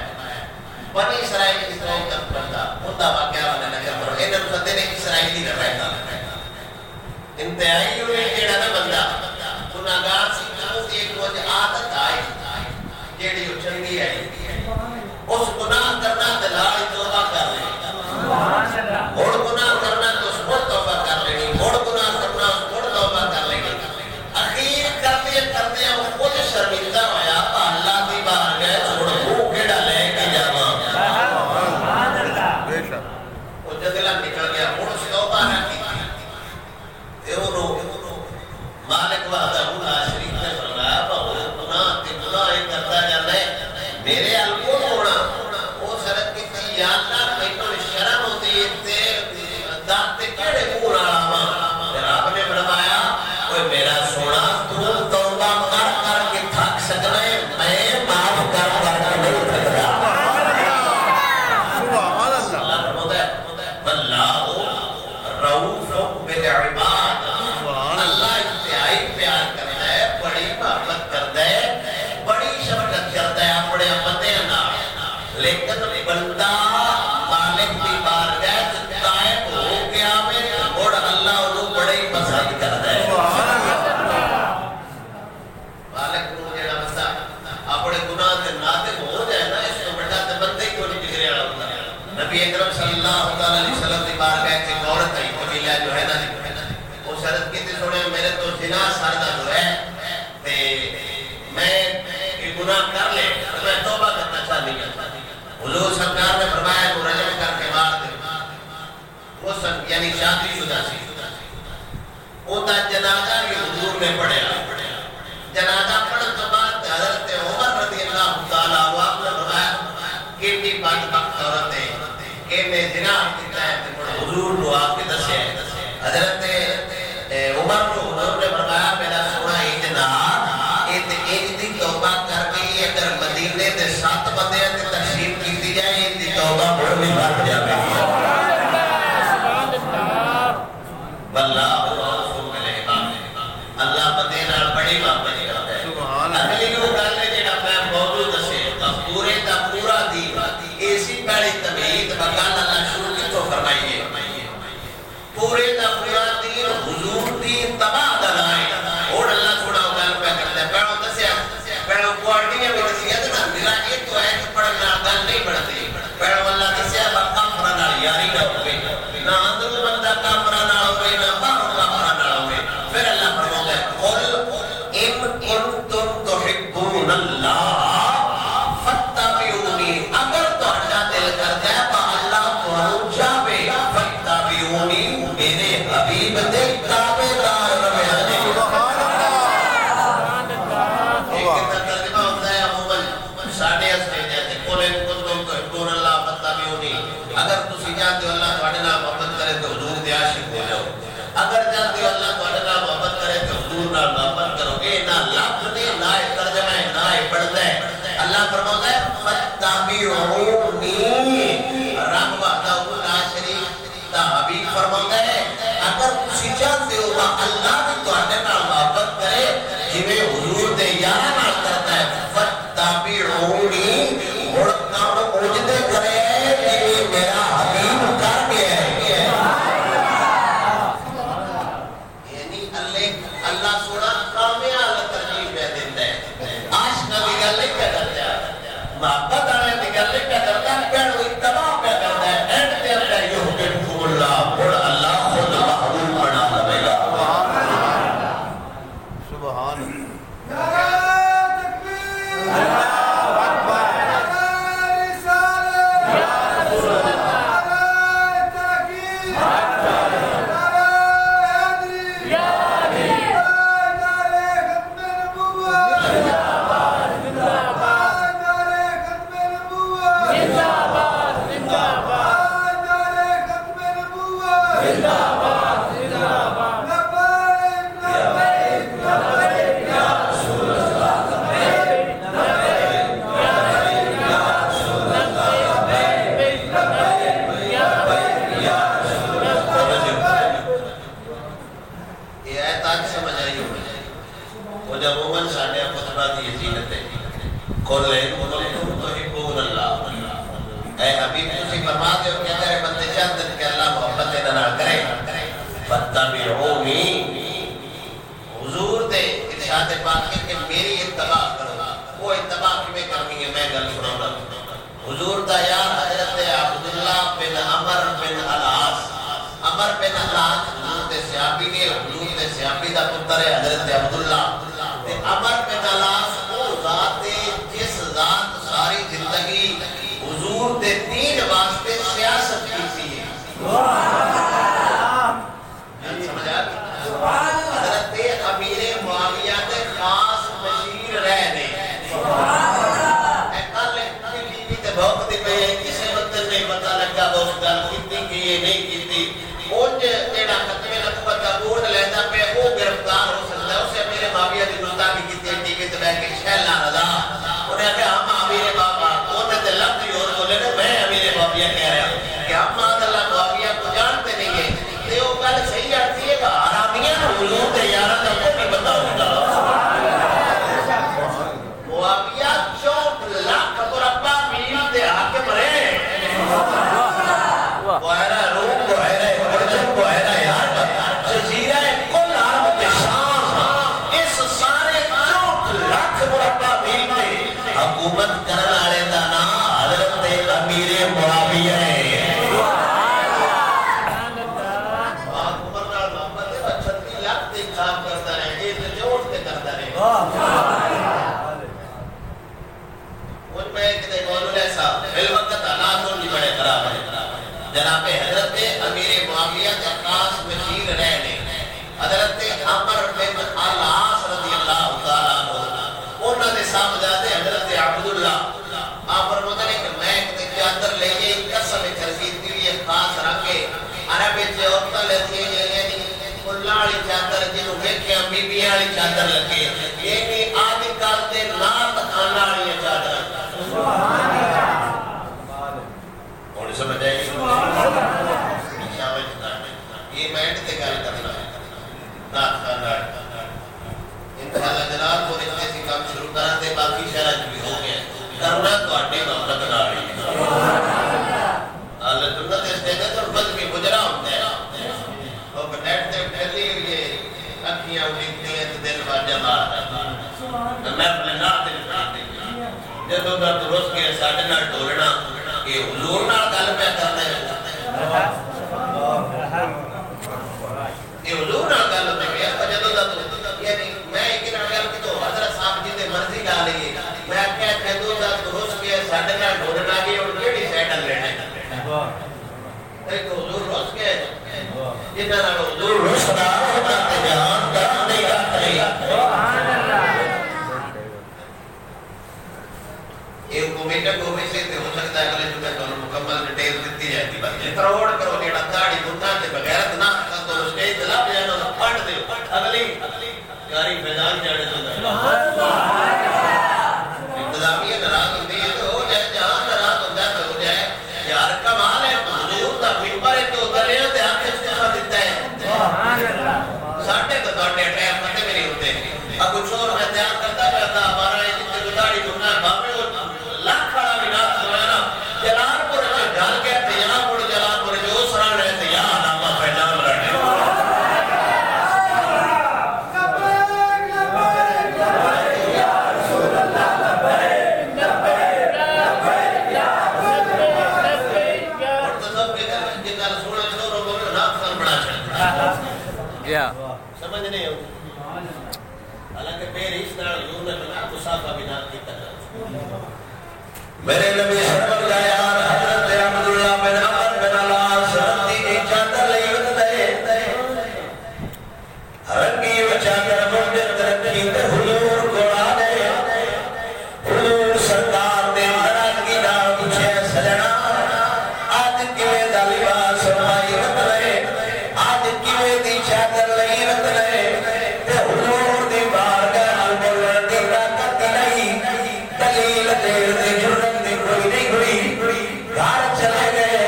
A: بنی اسرائیل کا بندہ ہوتا واقعہ والا نقل کرو انہوں نے سدے نے اسرائیلی نہ رہتا انتہائی ہوئے جیڑا نا بندہ گناہگار سی تو ایک روز عادت آئی جیڑی وہ چنگی آئی اس گناہ کرنا دلائی توبہ کر لیں اور گناہ کرنا تو اس پر توبہ کر لیں اور گناہ کرنا اس پر توبہ کر لیں اخیر کرتے وہ خود شرمندہ ہویا اللہ کی بار گئے چھوڑ وہ کیڑا لے کے جاوا وہ جدلہ نکل گیا اور اس توبہ نہ کی مالک وحدہ لا شریک نے فرمایا گناہ کرتا جاتا ہے میرے الکول ہونا وہ شرط کی تھی یا اللہ میں شرم ہوتی ہے دانتے کیڑے مور آما رب نے فرمایا کوئی میرا سونا تو توبہ کر کے تھک سکنا ہے میں معاف کر کے نہیں تھکتا سبحان اللہ فرماتا ہے واللہ رؤوف بالعباد اللہ انتہائی پیار کرتا ہے بڑی محبت کرتا ہے بڑی شفقت کرتا ہے اپنے بندے نال لیکن بندہ مالک دی بارگاہ تائب ہو گیا میں اور اللہ انہوں بڑے ہی پسند کرتا ہے مالک کو جڑا بندہ اپنے گناہ سے نادم ہو جائے نا اس کو بڑا تے بندے کو نہیں بگڑیا ہوتا نبی اکرم صلی اللہ علیہ وسلم دی بارگاہ سے عورت آئی قبیلہ جو ہے نا وہ شرط کی تھی سوڑے میرے تو زنا سردہ جو ہے تے میں یہ گناہ کر لے میں توبہ کرنا چاہتی ہوں حضور سرکار نے فرمایا وہ رجم کر کے مار دے وہ سب یعنی شادی شدہ سی ہوتا جنازہ بھی حضور نے پڑھیا جنازہ پڑھن تو بعد حضرت عمر رضی اللہ تعالیٰ وہ آپ نے فرمایا کتنی بدبخت عورت ہے کہ میں زنا کیتا ہے حضور کو آپ کے دسے حضرت عمر کو حضور نے فرمایا میرا سونا اتنا ایک دی توبہ کر کے اگر مدینے دے 7 بندے تے تشریف کیتی جائے ان دی توبہ بڑی بات جاوے واللہ رسول العباد اللہ بندے نال بڑی محبت کرتا ہے سبحان اللہ اگلی وہ گل ہے جڑا میں موضوع دسے پورے دا پورا دین ایسی پہلی تمہید بغال اللہ شروع کتوں فرمائیے پورے دا پورا دین حضور دین تباہ دلائے اور اللہ تھوڑا گل پہ کرتا ہے پہلو دسیا پہلو کوارڈنیاں بھی دسیا نا میرا یہ تو ہے کہ پڑھنا گل نہیں بڑھتی پہلو اللہ دسیا کام پرانا یاری نہ ہوئے نہ اندر بندہ کام پرانا ہوئے نہ باہر کام پرانا ہوئے پھر اللہ فرماتا ہے قل ان کنتم تحبون اللہ فتبعونی اگر تہاڈا دل کردا ہے با اللہ تانوں چاہے فتبعونی میرے حبیب دے تابعدار رہیا جی سبحان اللہ ایک ترجمہ ہوتا ہے عموماً ساڈے استے جیسے قل ان کنتم تحبون اللہ فتبعونی اگر تسی جانتے ہو اللہ تہاڈے نال محبت کرے تو حضور دے عاشق ہو جاؤ اگر جانتے ہو اللہ تہاڈے نال محبت کرے تو حضور نال محبت کرو گے نہ لفظ نے نہ ترجمہ ہے نہ پڑھتا ہے اللہ فرماتا ہے فتبعونی رب وحدہ لا شریک دا حبیب فرماتا ہے اگر تسی چاہتے ہو اللہ بھی تہاڈے نال محبت کرے جویں حضور دے یار نال کرتا ہے فتبعونی اور کام اوجدے کرے جویں میرا حبیب کر گیا ہے یعنی اللہ سونا کامیال ترجیح دے دیتا ہے عاشق دی گل نہیں کرتا محبت والے دی گل نہیں کرتا پہلو اتباع پہ کرتا ہے اینڈ تے اللہ یحببکم اللہ اور اللہ خود محبوب بنا لے گا سبحان اللہ
B: Yeah.
A: جب عمر ساڈے خطبہ دی زینت ہے قل ان کنتم تحبون اللہ اے حبیب تسی فرما دے کہ تیرے بندے چاہتے ہیں کہ اللہ محبت دے نال کرے فتبعونی حضور دے ارشاد پاک کہ میری اتباع کرو وہ اتباع میں کرنی ہے میں گل سناؤں گا حضور دا یار حضرت عبداللہ بن عمر بن العاص عمر بن العاص حضور دے صحابی نے حضور دے صحابی دا پتر ہے حضرت عبداللہ تے عمر بن العاص وہ ذات جس ذات ساری زندگی حضور دے دین واسطے سیاست کی تھی سمجھا حضرت امیر معاویہ دے خاص بشیر رہنے بہت دن میں کسی وقت نہیں پتا لگا دوست گل کیتی کہ یہ نہیں کیتی اونج جیڑا ختم نبوت کا بورڈ لینا پہ وہ گرفتار ہو سکتا ہے اسے میرے معاویہ دی گستاخی کیتی ٹی وی تے بیٹھ کے شہلا رضا انہیں کہا ہم امیر بابا انہیں تے لفظ ہی اور بولے نا میں امیر معاویہ کہہ رہا ہوں کہ ہم اللہ معاویہ کو جانتے نہیں ہیں تے وہ گل صحیح آتی ہے کہ حرامیاں حضور تے یاراں دا کوئی نہیں پتہ ہوتا معاویہ 64 لاکھ مربع میل دے حاکم رہے بحیرہ روم بحیرہ اردن بحیرہ یار جزیرہ کل عرب کے شام اس سارے 64 لاکھ مربع میل میں حکومت کرنے والے دا نام حضرت امیر معاویہ ہے جناب حضرت امیر معاویہ کا خاص بشیر رہنے حضرت عمر بن العاص رضی اللہ تعالیٰ عنہ انہوں نے سامجھاتے حضرت عبداللہ آپ فرماتے ہیں کہ میں ایک چادر لے یہ قسم خرسیتی ہوئی خاص رکھے عربی سے عورتہ لیتی ہے یعنی کلاڑی چادر جنہوں دیکھے بی بی آلی چادر لگے یعنی آدھی کالتے نات کھاناڑی چادر اور سمجھ آئے یہ مینڈ تے گل کرنا ہے نات خاندان انشاءاللہ جناب کو اتنے سی کام شروع کرنا تے باقی شہرہ بھی ہو گیا کرنا تو اٹھے محمد ناری اللہ جنت اس دینے تو بس بھی گجرا ہوتا ہے اور نیٹ تے پھیلی ہوئی اکھیاں اٹھتے ہیں تو دل باجہ مار میں اپنے نات تے پڑھتے ہیں جدو دا درست کے ساڑھے نہ ڈولنا کہ حضور نہ گل پہ کرنا ہے یہ حضور نہ گل پہ ہے جدو دا یعنی میں ایک نہ گل کہ تو حضرت صاحب جی نے مرضی ڈالی میں کہہ جدو دا درست کے ساڑھے نہ ڈولنا کی اور کیڑی سیٹل لینے ایک حضور روز کے جنہ نہ حضور روز دا ہوتا جہان کرا نہیں رکھتے ایک کومیٹر کو بھی سے ہو سکتا ہے اگلے جمعے تو مکمل ڈیٹیل دیتی جاتی بس کروڑ کروڑ یہ داڑھی دنیا سے بغیر نہ تو اسٹیج تے لا جانا پڑھ دے اگلی یاری میدان جانے تو انتظامیہ ناراض ہوتی ہے تو ہو جائے جہاں ناراض ہوتا ہے تو ہو جائے یار کمال ہے حضور دا منبر ہے تو اترے تے ہاتھ استعفا دیتا ہے ساڈے تو ڈاٹے ٹائم پتہ میری ہوتے اب کچھ اور میں تیار کرتا رہتا ہمارا یہ جتنے داڑھی دنیا بابے لاکھ کھڑا بھی نہ سنانا جلال پور جو ڈال کے تیار پور جلال پور جو سران رہتے یا علامہ پہنام رہنے یا رسول اللہ لبیک لبیک لبیک یا اور تو سب کے جنہ رسول اللہ رو بولے ناک سر بڑا چلتا سمجھ نہیں ہوتی حالانکہ میرے اس طرح حضور نے بنا مسافہ بنا کی طرح میرے نبی سرور کا یار حضرت عبداللہ بن عمر بن العاص رضی کی چادر لئی ودے رنگی و چادر مجد رکھی تے حضور کو آدے حضور سرکار دے مرد کی نام پوچھے سجنا آج کیویں دا لباس فرمائی ودے آج کیویں دی چادر لئی ودے تے حضور دی بارگاہ نال بولن دی طاقت نہیں دلیل دیر دی گھر چلے گئے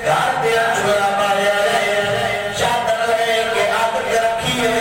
A: گھر دیا چھوڑا پایا چادر لے کے آگ کے رکھیے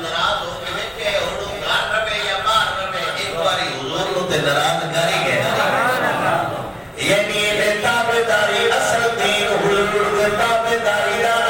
A: ناراض ہو کے ویکھے ہن گھر رہے یا باہر رہے ایک باری حضور نو تے ناراض کر ہی گیا یعنی یہ تابعداری اصل دین حضور دے تابعداری دا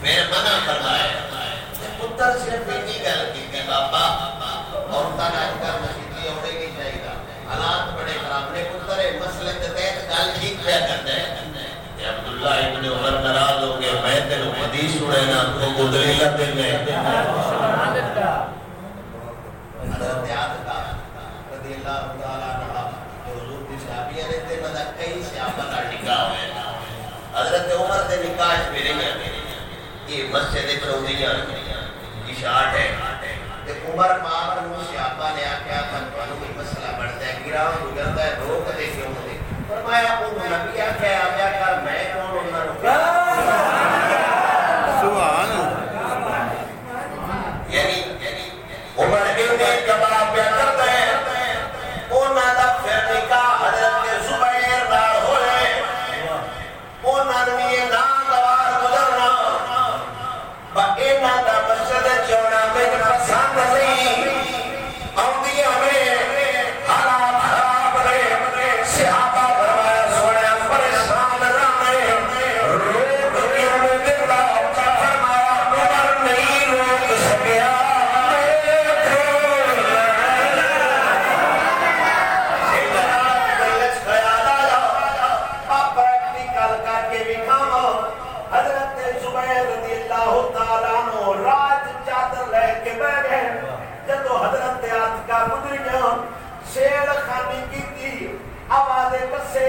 A: پھر منع فرمایا پتر صرف ایک گل کی بابا عورتاں نے اج کل مسیحی ہونے نہیں چاہیے حالات بڑے خراب نے پتر مسئلے کے تحت گل ٹھیک پہ کرتا ہے کہ عبداللہ ابن عمر ناراض ہو گئے میں تینوں حدیث سنانا تو کو دلیل دینے حضرت عاتکہ رضی اللہ تعالیٰ عنہ جو حضور کی صحابیہ نے تھے مدہ کئی صحابہ کا نکاح ہوئے حضرت عمر سے نکاح ملے گا یہ مسجد چودھریاں اشاعت ہے کہ عمر پاک نو صحابہ نے آکھیا تنوانو کوئی مسئلہ بڑھتا ہے گراؤں گزرتا ہے روک دے کیوں دے فرمایا وہ نبی آکھیا آیا کر میں کون انہاں نو سبحان اللہ یعنی عمر ابن جواب پہ کرتا ہے انہاں دا پھر نکاح حضرت زبیر نال ہوئے انہاں نو یہ ناگوار گزرنا انہاں دا مسجد چوڑا میں پسند نہیں آؤندی ہمیں حالات خراب رہے صحابہ فرمایا سونے پریشان رہے روک کیوں نہیں دیتا فرمایا عمر نہیں روک سکیا حضرت زبیر رضی اللہ تعالیٰ عنہ رات چادر لے کے بیٹھ گئے جدو حضرت عاتکہ گزریاں شیر خانی کی تھی آوازیں کسے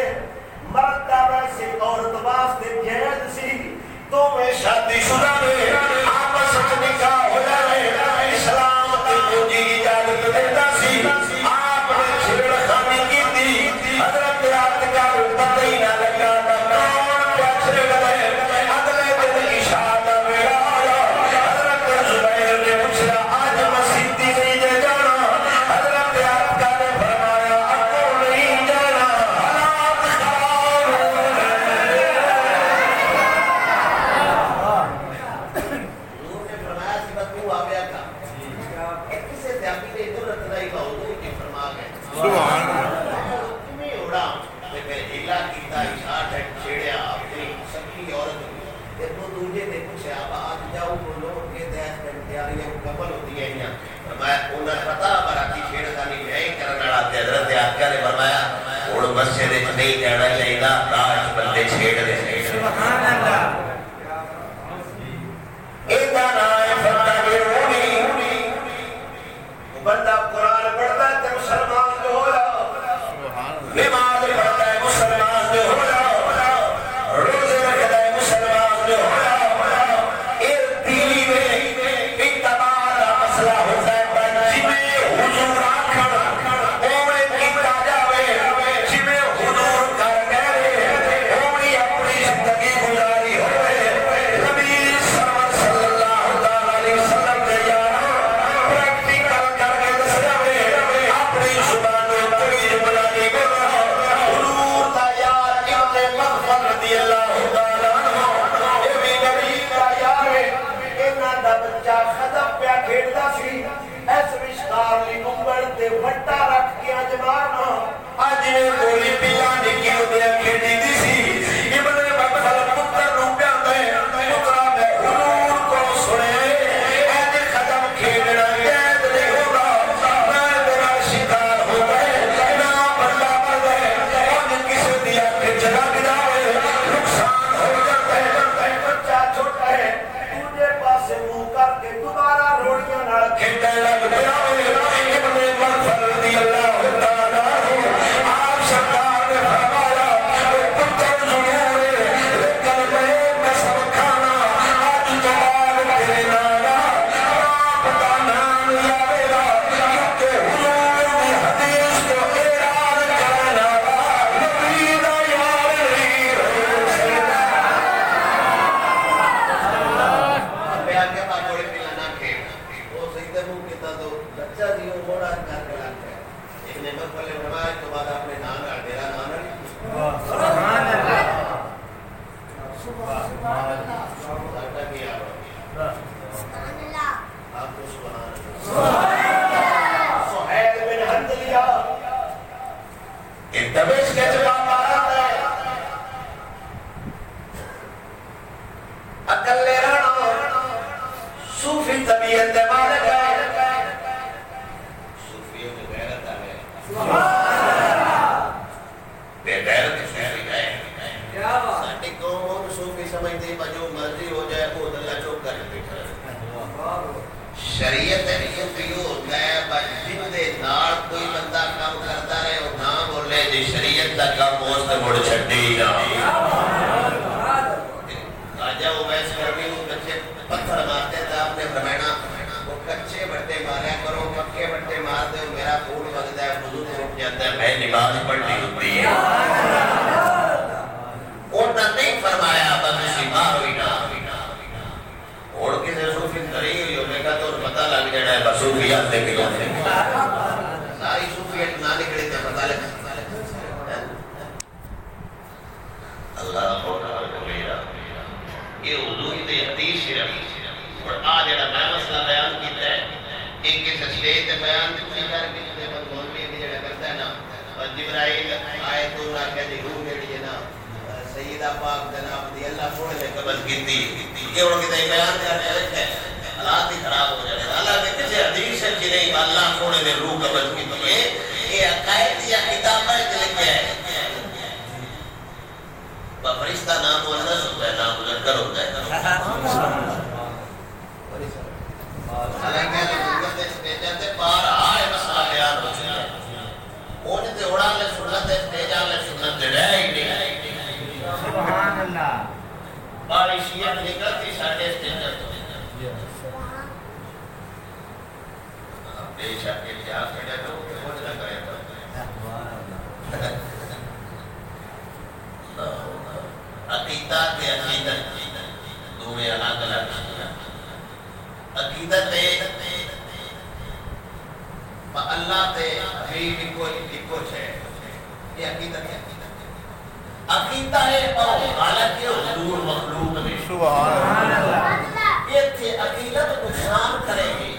A: مرد دا ویسے عورت واسطے جہیز سی تو میں شادی شدہ میں آپس میں نکاح ہو جائے اسلام کی پوجی اجازت دیتا سی آپ نے شیر خانی کی تھی حضرت عاتکہ کو پتہ ہی نہ لگا کون پیچھے گئے مسجد نہیں جانا چاہیے تاج بندے چھیڑ دے سبحان اللہ ایدہ نائے فتح بیرونی بندہ قرآن پڑھتا ہے مسلمان جو ہو رہا نماز پڑھتا ہے مسلمان جو ہو رہا روزے رکھتا ہے مسلمان جو ہو رہا ایک دینی میں اتباع کا مسئلہ ہوتا ہے جنہیں حضور آکھڑ اوڑے کی تاجہ وٹا رکھ کے آج مارنا آج میں گولی پیا نکیو دیا کھیڑی دی سی ابن مقبل پتر روپیا میں پترہ میں حضور کو سنے ایج ختم کھیڑنا قید نہیں ہوگا میں میرا شکار ہو گئے نہ بڑھا پڑ گئے ان کسے دیا کہ جگہ گراوے نقصان ہو جاتا ہے بچہ چھوٹا ہے تجھے پاس منہ کر کے دوبارہ روڑیاں نہ کھیڑے لگ گراوے رضی اللہ تعالیٰ آپ سرکار نے فرمایا وہ پتر ضرور ہے لیکن میں سب کھانا آج جواب تیرے نانا پتا نام یاوے گا کیونکہ حضور نے حدیث کو اعراض کرنا نبی دا یار نہیں ہو سکتا ابھی آگے بات کوئی بھی لانا کھیڑ وہ سیدھے منہ کتا تو بچہ دیو موڑا کر کے لاتے ہیں نعمت والے فرمائے تو بعد آپ نے نام رکھ میرا نام رکھ سبحان اللہ سبحان اللہ سبحان اللہ آپ کو سبحان اللہ سہیل بن حنظلیہ ایک دمشق کے جواب مارا ہے اکلے رہنا صوفی طبیعت مالک ہے بے غیرت صوفی گئے ساڈی قوم صوفی سمجھدی جو مرضی ہو جائے وہ اللہ چوک کر بیٹھا شریعت صوفی ہوتا ہے جن دے نال کوئی بندہ کام کرتا رہے اور نہ بولے جی شریعت دا کام اس تے مڑ چھڈی نہ راجا اویس کرنی کو بچے پتھر مارتے تھے آپ نے فرمایا وہ کچے بٹے ماریا کرو پکے بٹے مار دے میرا خون بگدا ہے وضو ٹوٹ جاتا ہے میں نماز پڑھنی ہوتی ہے انہوں نے نہیں فرمایا بس اسی مارو ہی نہ اوڑ کے سے صوفی تری ہوئی ہونے کا تو پتہ لگ جانا ہے بس صوفیات دے کے لوگ ساری صوفیت نہ نکلی تھے پتہ لگ اللہ ہونا میرا یہ حضور تے حدیث شریف اور آج جڑا میں مسئلہ بیان کیتا ہے ایک اس اسٹیج تے بیان تے کر کے تے مولوی بھی جڑا کرتا ہے نا اور جبرائیل آئے تو نہ کہ دی روح جڑی ہے نا سیدہ پاک جناب دی اللہ سونے نے قبض کیتی یہ ان کے بیان کرنے ہے حالات ہی خراب ہو جاتے اللہ کے کسی حدیث ہے کہ نہیں اللہ سونے نے روح قبض کیتی ہے یہ عقائد یا کتاب ہے کہ لکھا ہے فرشتہ نام مؤنث ہوتا ہے نام مذکر ہوتا ہے حالانکہ لوگوں نے سٹیجاں تے پار آئے مسئلہ بیان ہو چکا ہے اون تے اڑا لے سنت سٹیجاں لے سنت رہ ہی نہیں سبحان اللہ بڑی شیعت نکلتی ساڈے سٹیجاں تو بے شک یہ کیا کہہ دو کچھ نہ کرے عقیدت تے عقیدت دونوں الگ الگ عقیدت اللہ تے حبیب کو ہے یہ عقیدت ہے عقیدہ ہے اور حالت کے حضور مخلوق میں سبحان اللہ یہ تھے عقیدت نقصان کرے گی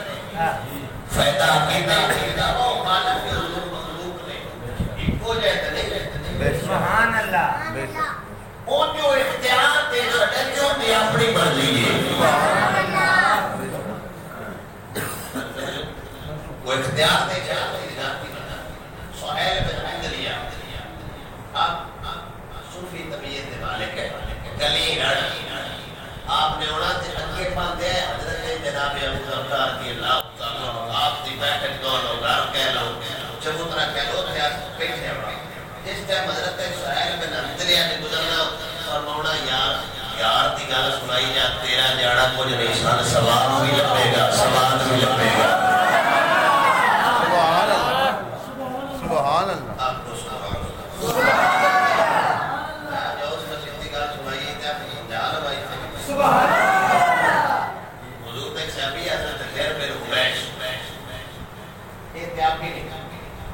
A: فائدہ عقیدہ اور حالت کے حضور مخلوق میں ایک ہو جائے تو نہیں سبحان اللہ وہ جو اختیار دے سکتے جو بھی اپنی مرضی ہے وہ اختیار دے سہیل بن عندلیہ آپ صوفی طبیعت دے مالک ہے گلی رڑ آپ نے انہاں تے اگے پاندے حضرت جناب ابو ذر رضی اللہ تعالی آپ دی بیٹھک کون ہوگا کہہ لو چبوترا کہہ لو تے بیٹھے ہو جس ٹائم حضرت سہیل بن عندلیہ نے گزرنا فرماؤنا یار دی گل سنائی جا تیرا جانا کچھ نہیں سن سواد بھی لبے گا سواد بھی لبے گا سبحان اللہ سبحان اللہ آپ کو سبحان اللہ جو اس مسجد دی گل سنائی تے آپ سمجھا لو سبحان اللہ حضور ایک صحابی حضرت خیر بن حبیش یہ تے آپ بھی نہیں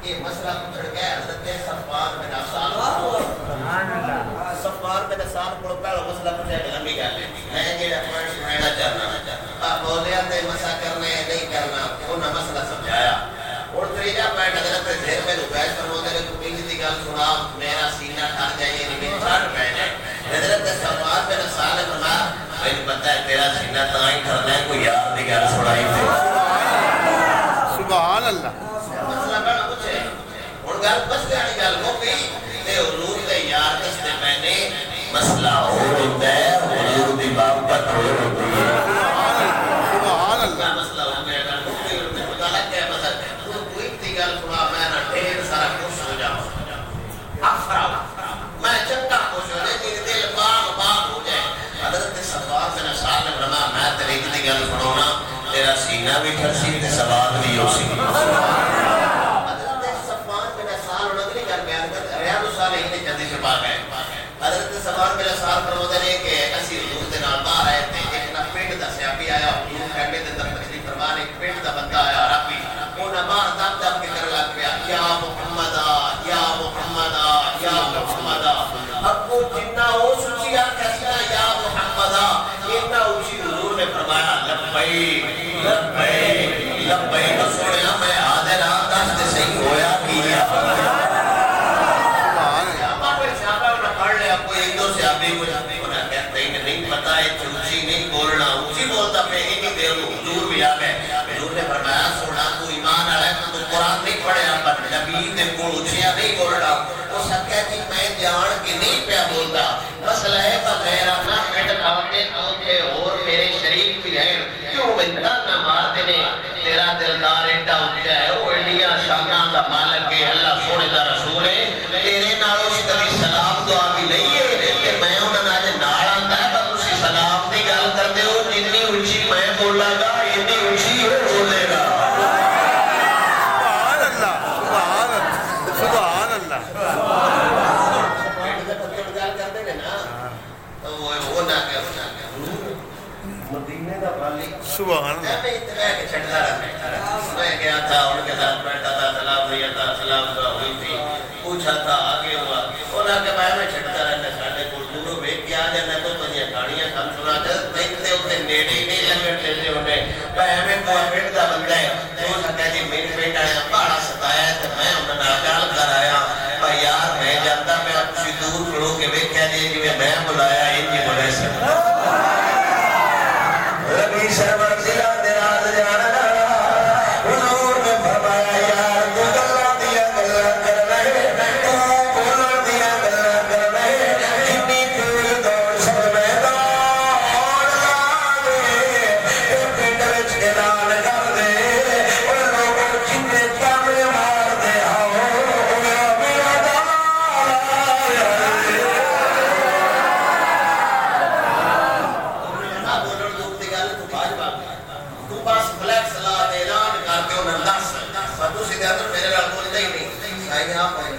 A: یہ مسئلہ پوچھ گیا حضرت صفوان بن عفان سبحان اللہ صفوان بن عفان کو پہلا مسئلہ پوچھا کہ لمبی گل ہے میں جڑا پوائنٹ سنانا چاہنا آپ بولیا تے مسا کرنا ہے نہیں کرنا انہاں مسئلہ سمجھایا اور تیجا پوائنٹ حضرت خیر بن حبیش فرماتے ہیں کہ تم دی گل سنا میرا سینہ ٹھر جائے نہیں چھٹ پے جائے حضرت صفوان بن عفان نے فرمایا مجھے پتہ ہے تیرا سینہ تاں ہی ٹھرنا ہے کوئی یار دی گل سنائی تے سبحان اللہ مسئلہ بڑا کچھ ہے اور گل بس جانی گل ہو گئی تے حضور دے یار دستے میں نے مسئلہ ہو ہوتا ہے حضور دی محبت ہو ہوتی ہے سبحان اللہ مسئلہ ہو گیا گل ہو گئی اور میں پتہ لگ گیا مسئلہ تو کوئی تھی گل سنا میں نہ ڈھیر سارا خوش ہو جاؤں افرا میں چکا خوش ہو جائے میرے دل باغ باغ ہو جائے حضرت صفوان بن عفان نے فرمایا میں تیری دی گل سناؤنا تیرا سینہ بھی ٹھرسی تے سواد بھی ہو سی حضرت صفوان بن عفان فرماتے ہیں کہ اسی حضور دے نال باہر آئے تھے ایک نہ پنڈ دا سیابی آیا حضور کہندے تے اندر تشریف فرمان ایک پنڈ دا بندہ آیا ربی انہاں باہر دب دب کے کرن لگ پیا یا محمد یا محمد یا محمد اب وہ جنہ او سچی کہتا یا محمد اتنا اونچی حضور نے فرمایا لبیک لبیک لبیک سنیا میں حاضر ہاں دس تے صحیح ہویا کیا نہیں پتا ہے اونچی نہیں بولنا اونچی بولتا پہ اتنی دیر حضور بھی آ گئے حضور نے فرمایا سونا تو ایمان والا ہے تو قرآن نہیں پڑھے آپ نبی نے کو اچھیا نہیں بولنا وہ سکیا کہ میں جان کے نہیں پیا بولتا مسئلہ ہے بغیر اپنا پیٹ کھاتے کھاتے اور میرے شریک بھی ہیں کیوں بندہ نہ مارتے نے تیرا دلدار ایڈا اٹھا ہے وہ انڈیا شاکان دا مالک ہے اللہ سونے دا رسول ہے تیرے نالوں سے کبھی سلام دعا بھی نہیں ہے کہ میں انہوں نے نال آتا ہے پر اسی سلام دی گل کرتے ہو جتنی اونچی میں بولا گا اتنی اونچی وہ بولے گا
B: سبحان اللہ سبحان اللہ
A: میں گیا تھا ان کے ساتھ بیٹھا تھا سلام دیا تھا سلام دعا ہوئی تھی پوچھا تھا آگے ہوا انہوں نے کہا میں چھٹتا رہتا ساڑھے کو دوروں بیٹھ کے آ جانا تو تجھے کھانیاں کھان سنا تھا دیکھتے ہوتے نیڑے ہی نہیں لگتے تھے انہیں میں ہمیں کوئی بیٹھتا بندہ ہے تو سکتا جی میرے بیٹا ہے بڑا ستایا ہے تو میں انہوں نے آگال کر آیا بھائی یار میں جانتا میں کسی دور کھڑوں کے بیٹھا جی جی میں بلایا ان کی بلے سکتا ربی سرور دلا دراز جانا حضور میں فرمایا یار تو گلہ دیا گلہ کر رہے تو بولر دیا گلہ کر رہے جنی پھول دوڑ سب میدان لگے پیٹ وچ اعلان کر دے اور لوگوں جننے کامے مار دے آؤ میرا دار بس بلیک سلاد اعلان کر کے انہیں دس پر دوسری دیا تو میرے رہا بولتا ہی نہیں سائی آپ آئے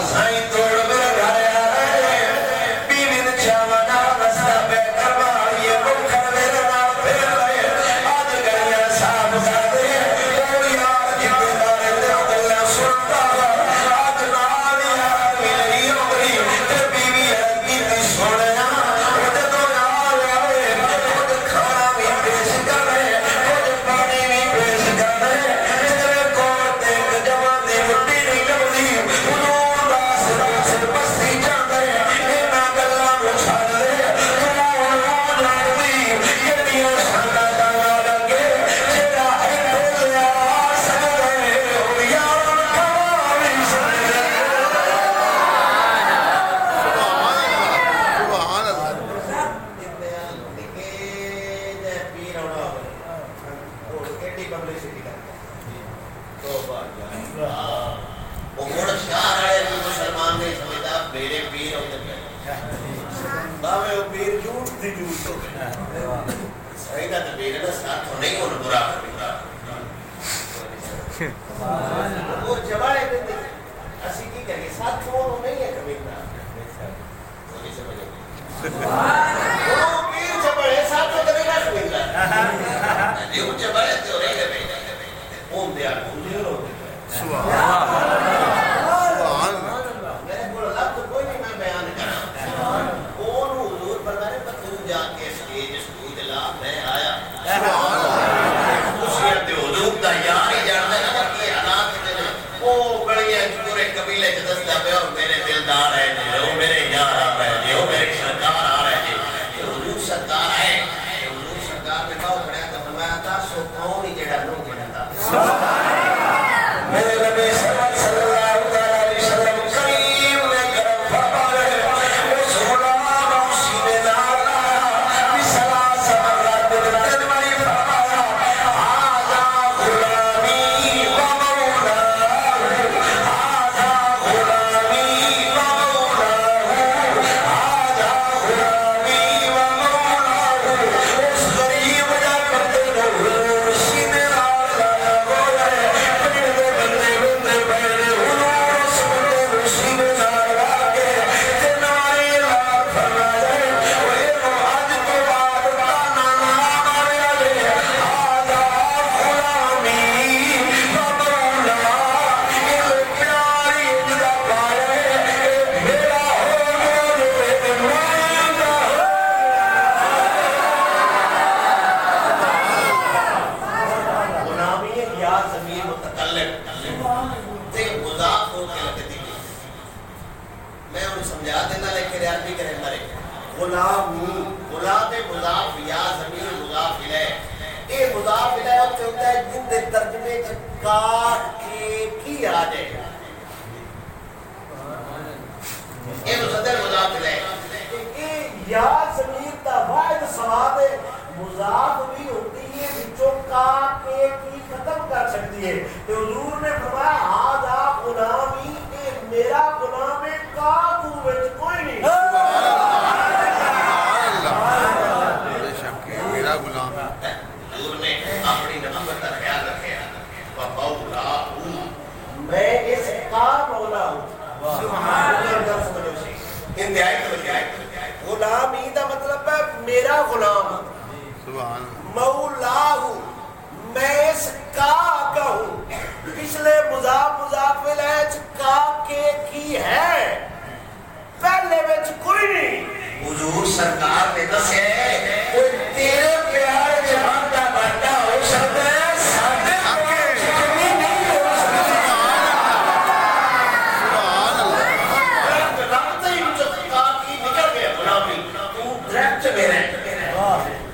A: سائی توڑ میرے گھر آ رہے بیوی نے چاوانا رستہ پہ کروا یہ مکھر میرے نام پھر رہے آج گھڑیاں صاحب کر دے توڑی آج جتے دارے دل دلہ سنتا آج نالی آدمی نہیں ہوگی تے بیوی ہے کی سونے مجھے تو یاد آئے مجھے کھانا بھی پیش کر رہے مجھے پانی بھی پیش کر رہے میرے کوٹ ایک جوانی مٹی نکل دی انہوں داس روچ بستی جان دے اینا گلہ مچھا دے انہوں جان دی یہ دیا شانا جانا لگے جیڑا ایک دلیا سکتے ہو یار کھاوی سکتے
B: سبحان اللہ
A: وہ گوڑ شاہ رہے ہیں مسلمان نہیں سمجھتا میرے پیر ہوتے ہیں باوے وہ پیر جھوٹ تھی جھوٹ ہو گئے صحیح کا تو پیر ہے ساتھ تو نہیں ہونا برا وہ جبائے دیتے اسی کی کہیں ساتھ تو وہ نہیں ہے کبھی وہ نہیں سمجھے وہ پیر جبائے ساتھ تو کبھی نہ سمجھتا جو جبائے تو نہیں کبھی اوم دیا ہوتے
B: سبحان اللہ
A: میں بولا لفظ کوئی نہیں میں بیان کرا کون حضور فرمانے پر تو جا کے سٹیج سٹود لا میں آیا خصوصیت حضور دا یار ہی جانتا ہے نا کہ حالات میں وہ بڑی پورے قبیلے کے دستا پہ اور میرے دلدار ہے وہ میرے یار آ رہے ہیں وہ میرے سرکار آ رہے ہیں یہ حضور سرکار ہے حضور سرکار میں کہو کھڑیا تو فرمایا تھا سو کون ہی جڑا نو جڑا میرے نبی صلی اللہ علیہ وسلم کریم نے کرم فرمائے اس غلام اسی نے نالا بسلا سمرات دل میں فرمایا آجا غلامی و مولا آجا غلامی و مولا آجا غلامی و مولا اس غریب جا کرتے نور سینے نالا گولے غلام مضاف یا ضمیر مضاف الیہ یہ مضاف الیہ ہوتا ہے جن دے ترجمے کاٹ کے کی آ جائے یہ تو صدر مضاف لے
C: یا ضمیر کا واحد سواب مضاف بھی ہوتی ہے بچوں کا کے کی ختم کر سکتی ہے تو حضور نے فرمایا ہاذا غلامی کہ میرا غلام ہے کا تو وچ کوئی نہیں
B: بے شک میرا غلام ہے
A: حضور نے اپنی نبوت کا خیال رکھا وَمَوْلَا
C: میں اس کا مولا ہوں
A: سبحان اللہ انتہائی توجہ
C: غلامی کا مطلب ہے میرا غلام
B: سبحان
C: مولا ہوں میں اس کا ہوں پچھلے مضاف الیہ کا کے کی ہے پہلے وچ کوئی نہیں
A: حضور سرکار نے دسیا کوئی تیرے پیار جہان کا بندہ ہو سکتا ہے ساڈے نہیں ہو سکتا
B: سبحان اللہ
A: رابطہ ہی جو سرکار کی نکل گیا غلامی تو ڈائریکٹ میرے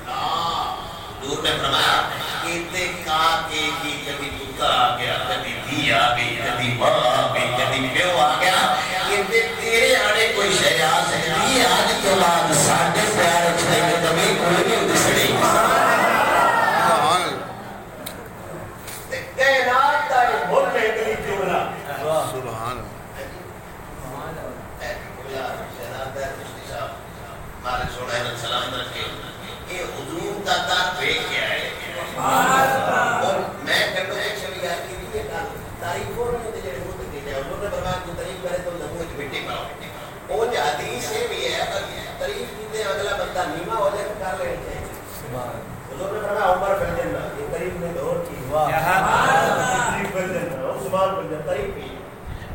A: حضور نے فرمایا کہ کا کے کی کبھی پتر آ گیا کبھی دھی آ گئی کبھی ماں آ گئی کبھی پیو آ گیا کہ تیرے آنے کوئی شے آ سکتی ہے آج کے بعد ساڈے پیار رکھنے میں کبھی کوئی نہیں دسڑی
B: سبحان
C: کائنات کا ایک بہت بہترین جملہ
B: سبحان
A: مالک سوڑا ہے سلام رکھے یہ حضور کا دار بیک کیا ہے اور میں کہتا ہوں ایک شبیہ کی لیے تاریخ اور نہیں ہوتے جڑے ہوتے دیتے ہیں انہوں نے فرمایا کہ تاریخ کرے تو لگو ایک بیٹے پاؤ وہ جو حدیث سے بھی ہے تاریخ کیتے اگلا بندہ نیمہ ہو جائے تو کر لینے چاہیے حضور نے فرمایا عمر بن جنہ یہ تاریخ میں دور کی تاریخ بن جنہ عثمان بن جنہ تاریخ کی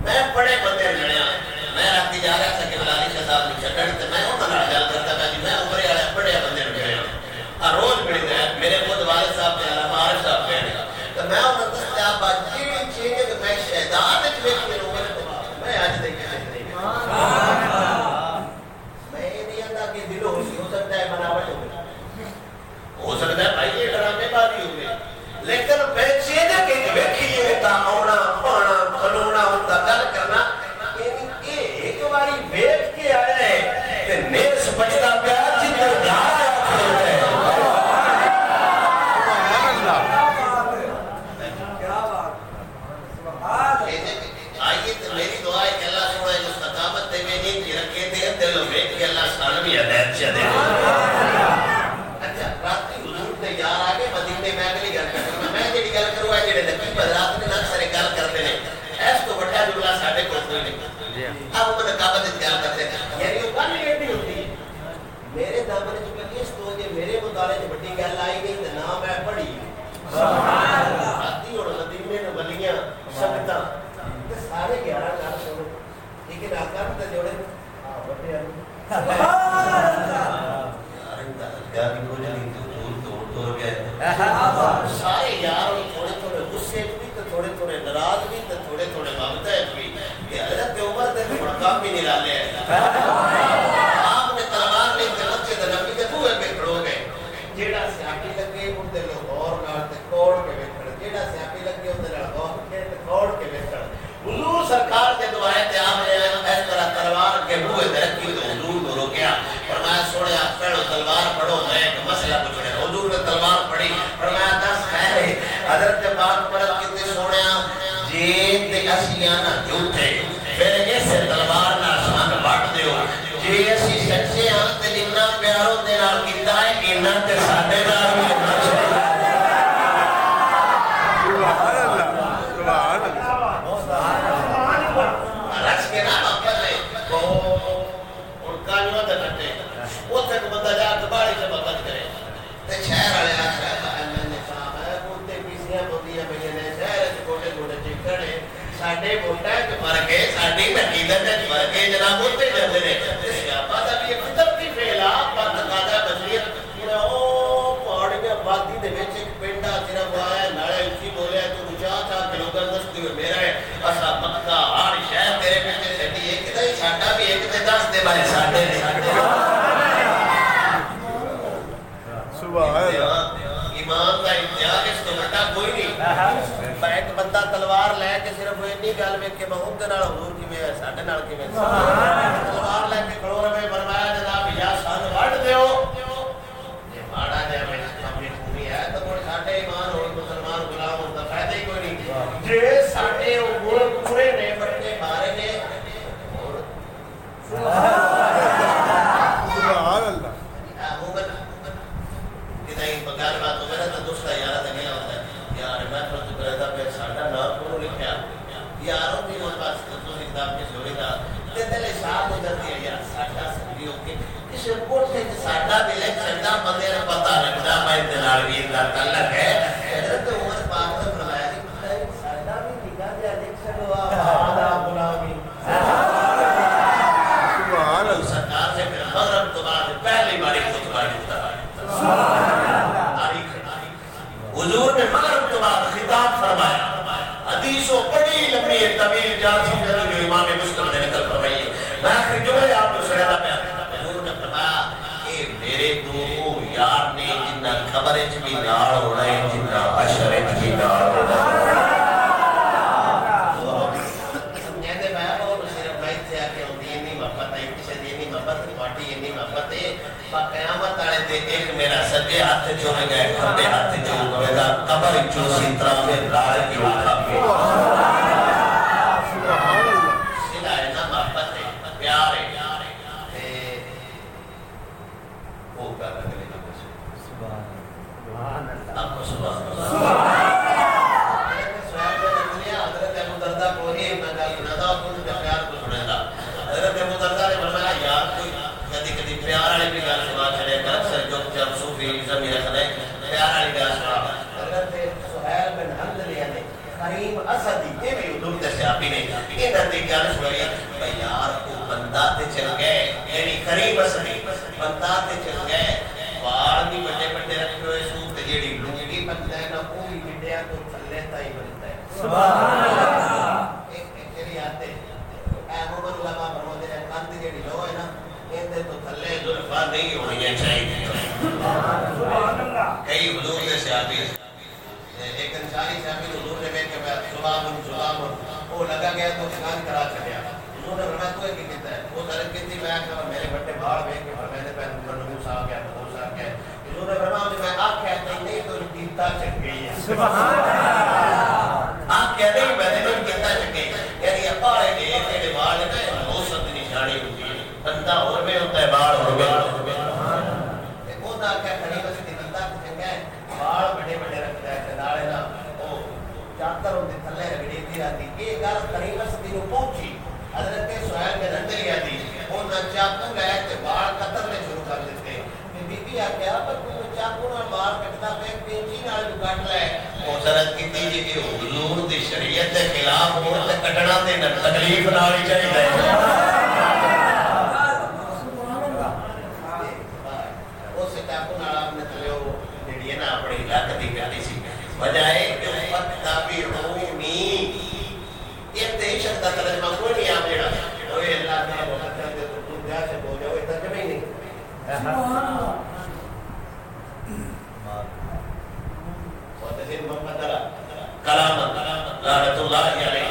A: میں بڑے بندے لڑیا میں راتی جا رہا تھا کہ بلالی شاہ صاحب نے چھٹڑ تے میں وہ بنا گل کرتا میں میں عمرے والے بڑے بندے لڑیا روز بڑی دے میرے خود والد صاحب نے علامہ عارف صاحب کہنے تو میں انہوں نے دستا با جیڑی چیز کہ میں شہدان وچ ویکھ کے عمر میں اج تک نہیں میں نہیں آندا کہ دل ہو سکتا ہے بناوٹ ہو سکتا ہے بھائی یہ ڈرامے بازی ہو گئے لیکن میں چیز کہ ویکھیے تا آنا پانا کھلونا ہوندا گل کرنا ایک باری ویکھ کے آئے تے نیس بچدا پیا جتنا جا آئیے تو میری دعا ہے کہ اللہ سوڑا جو استقامت دے میں نہیں کی رکھے دے دل میں کہ اللہ سالمی ہدایت چاہ دے اچھا راتی حضور نے یار آگے مدینے میں اگلی گل کرتا میں جڑی گل کروں ہے جڑے نقیب حضرات نے نہ سارے گل کرتے ہیں ایس تو بڑا جملہ ساڈے کول کوئی نہیں اب وہ نقابت گل کرتے ہیں یعنی وہ گل یہ نہیں ہوتی میرے دامن جو کہ اس تو جے میرے مطالعے میں بڑی گل آئی گئی تے نہ میں پڑھی سبحان اللہ راتی اور مدینے میں ولیاں سبتا سارے 11 گل سنو لیکن آقا تے جوڑے بڑے سبحان اللہ یار بھی ہو جانی تو گئے سارے یار تھوڑے تھوڑے غصے بھی تے تھوڑے تھوڑے ناراض بھی تے تھوڑے تھوڑے مامتا بھی کہ حضرت عمر تے تھوڑا کام بھی نہیں ڈالے آپ نے تلوار لے کے مسجد نبی کے بوئے پہ کھڑو گئے جیڑا سیاپی لگے ان دے لوگ اور نال تے کوڑ کے بیٹھڑ جیڑا سیاپی لگے ان دے نال غور کے تے کوڑ کے بیٹھڑ حضور سرکار کے دعائے تے آپ نے اس طرح تلوار کے بوئے تے رکھی تو حضور کو روکیا فرمایا سوڑے آپ پڑھو تلوار پڑھو میں ایک مسئلہ پوچھنا حضور نے تلوار پڑھی فرمایا دس خیر ہے حضرت پاک پڑھ کتنے سوڑے جیت دے اسیانا جھوٹے پھر ایسے تلوار نہ آسمان بٹ دیو جی اسی سچے ہاں تے جنہ پیاروں دے نال کیتا ہے انہاں تے ساڈے نال بھی ہونا چاہیے
B: سبحان اللہ سبحان اللہ
A: رس کے نام اپنے ان کانیوں تے کٹے اوتھے کو بندہ جا کے باڑی سے بات کرے تے شہر والے آخر میں نے صاحب ہے کوتے پیسیاں بوندیاں پئیاں نے شہر وچ کوٹے کوٹے چکڑے ساڈے ووٹاں وچ فرق ہے ساڈی نتیجت وچ فرق ہے جناب اوتے جاندے نے سیاپا دا بھی قدرتی فعل آ بات قاعدہ بشریت او پہاڑیاں وادی دے وچ ایک پنڈ آ صرف آیا نالے اونچی بولیا تو اونچا تھا کہ لوگاں دستی ہوئے میرا ہے اسا مکہ ہر شہر تیرے پیچھے سٹی ایک تے ساڈا بھی ایک تے دس دے بھائی ساڈے
B: سبحان اللہ
A: ایمان کا امتحان اس کو بڑا بچنا کوئی نہیں ایک بندہ تلوار لے کے صرف اینی گل ویکھ کے بہت دے نال حضور کیویں ہے ساڈے نال کیویں تلوار لے کے کھڑو رہے فرمایا جناب یا سن وڈ دیو جے ماڑا جے میں سامنے پوری ہے تو مڑ ساڈے ایمان ہو مسلمان غلام ہون دا فائدہ ہی کوئی نہیں جے ساڈے امور پورے نے بڑے مارے نے
B: سبحان اللہ
A: کتائی بغیر بات ہو میرا تو دوست یار تھا کیا ہوتا ہے یار میں فرض کرتا پھر ساڈا نام کو لکھیا یاروں کی مت پاس تو کتاب کے جوڑے دا تے دل شاہ ہو جاتی ہے یار ساڈا سبھی ہو کے اس رپورٹ سے ساڈا بھی لے چندا بندے نے پتہ لگدا میں دے نال بھی دا تعلق ہے حضرت عمر پاک نے فرمایا کہ ساڈا بھی نگاہ دے الیکشن ہوا بعد غلامی
B: سبحان اللہ
A: سرکار سے پھر مغرب تو بعد پہلی باری خطبہ دیتا حضور نے مغرب کے بعد خطاب فرمایا حدیثوں بڑی لمبی ہے طویل جاتی ہے جو امام مسلم نے نقل فرمائی ہے میں آخری جملے آپ کو سناتا پیا حضور نے فرمایا کہ میرے دو یار نے جنہ خبر وچ بھی نال ہونا ہے جنہ عشر وچ بھی نال ہونا ہے سمجھے تے میں اور صرف میں تے کہ ہوندی نہیں محبت ہے کسی دی نہیں محبت پارٹی نہیں محبت ہے قیامت والے دن ایک میرا سجے ہاتھ چوم گئے کھبے ہاتھ چوم گئے گا قبر چوں سی طرح میں راہ کی اٹھا کے سبحان اللہ سلا ہے نا محبت ہے پیار ہے تے وہ کر رہے ہیں سبحان اللہ آپ کو سبحان اللہ حضرت ابو دردہ کو ہی میں گل سناتا ہوں کہ پیار کو سنے گا حضرت ابو دردہ نے فرمایا یار کوئی کدی کدی پیار والی بھی گل سنا چلے گا اکثر جو جب صوفی زمین رکھنے پیار والی گل سنا حضرت سہیل بن حنظلیہ نے کریم اسدی یہ بھی حضور دے صحابی نے انہاں دی گل سنائی بھئی یار کو بندہ تے چل گئے یعنی کریم اسدی بندہ تے چل گئے وال بھی بڑے بڑے رکھے ہوئے سو تے جیڑی لنگی بندا ہے نا وہ بھی گڈیا تو تھلے تائی بنتا ہے سبحان اللہ ایک تیری آتے اے محمد علماء فرماتے ہیں کان دی جیڑی لو ہے نا اندے تو تھلے زلفاں نہیں ہونی چاہیے سبحان اللہ کئی حضور کے صحابی ایک انصاری صحابی حضور نے بیٹھ کے سلام وہ لگا گیا تو سلام کرا چلیا حضور نے فرمایا تو کی کیتا ہے وہ درد کی تھی میں کہ میرے بڑے بھاڑ بیٹھ کے میں نے پہن منو صاحب کیا تو صاحب کیا حضور نے فرمایا مجھے میں آپ کہتا نہیں تو کیتا چک گئی ہے سبحان اللہ آپ کہتے ہیں میں نے کیتا چک گئی یعنی اپارے کے تیرے بھاڑ نے بہت ست نشانی ہوتی ہے بندہ اور میں ہوتا ہے باڑ اور میں وہ نہ کیا کھڑی بس دی بندہ چنگا ہے باڑ بڑے بڑے رکھتا ہے نالے نا او چادر ہوندی تھلے رگڑی دی راتی یہ گل کھڑی بس دی نو پہنچی حضرت سہیل بن حنظلیہ دی وہ نہ چاقو لے کے باڑ قتل شروع کر دیتے بی بی آ کیا پر تو چاقو نال باڑ کٹدا پے پینچی نال جو کٹ لے او سرت کیتی جی کہ حضور دی شریعت دے خلاف ہو تے کٹنا تے تکلیف نال ہی چاہیے بجائے کہ فتابعونی یہ دہشت کا ترجمہ کوئی نہیں آپ جڑا اوے اللہ تعالی بہت چاہتے تو تم جا سے بول جاؤ ترجمہ ہی نہیں سبحان اللہ وتسیر محمد کلام لعنت اللہ علیہ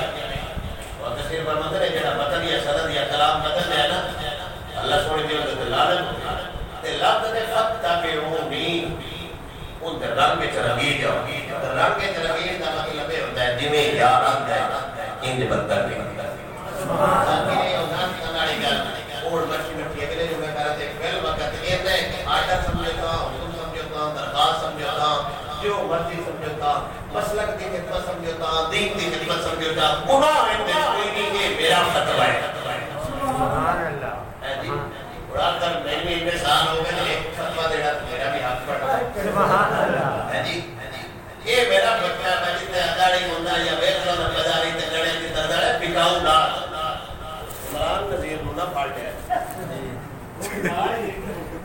A: وتسیر محمد نے جڑا متن یا سند یا کلام بدل ہے نا اللہ سونے دی وجہ سے لعنت تے لفظ نے فتابعونی ان در رنگ میں چرگی جاؤ رنگ میں چرگی دا مطلب ہے ہوتا ہے جمیں یار آتا ہے انج بندر بھی باقی نہیں ہوتا کناڑی گل اور مچھی مچھی اگلے جو میں کرتے فیل وقت یہ ہے آرڈر سمجھتا حکم سمجھتا درخواست سمجھتا جو مرضی سمجھتا مسلک کی خدمت سمجھتا دین کی خدمت سمجھتا گناہ ہے کوئی نہیں یہ میرا فتوہ ہے سبحان اللہ اور کر میں بھی انسان ہو گئے ایک فتوہ دینا میرا بھی حق پڑتا ہے سبحان اللہ ہے جی یہ میرا فتوہ ہے جتنے اداڑی ہوتا یا ویسا نہ بداری تے گڑے کی دردڑے پکاؤ نہ عمران نذیر نہ پالٹے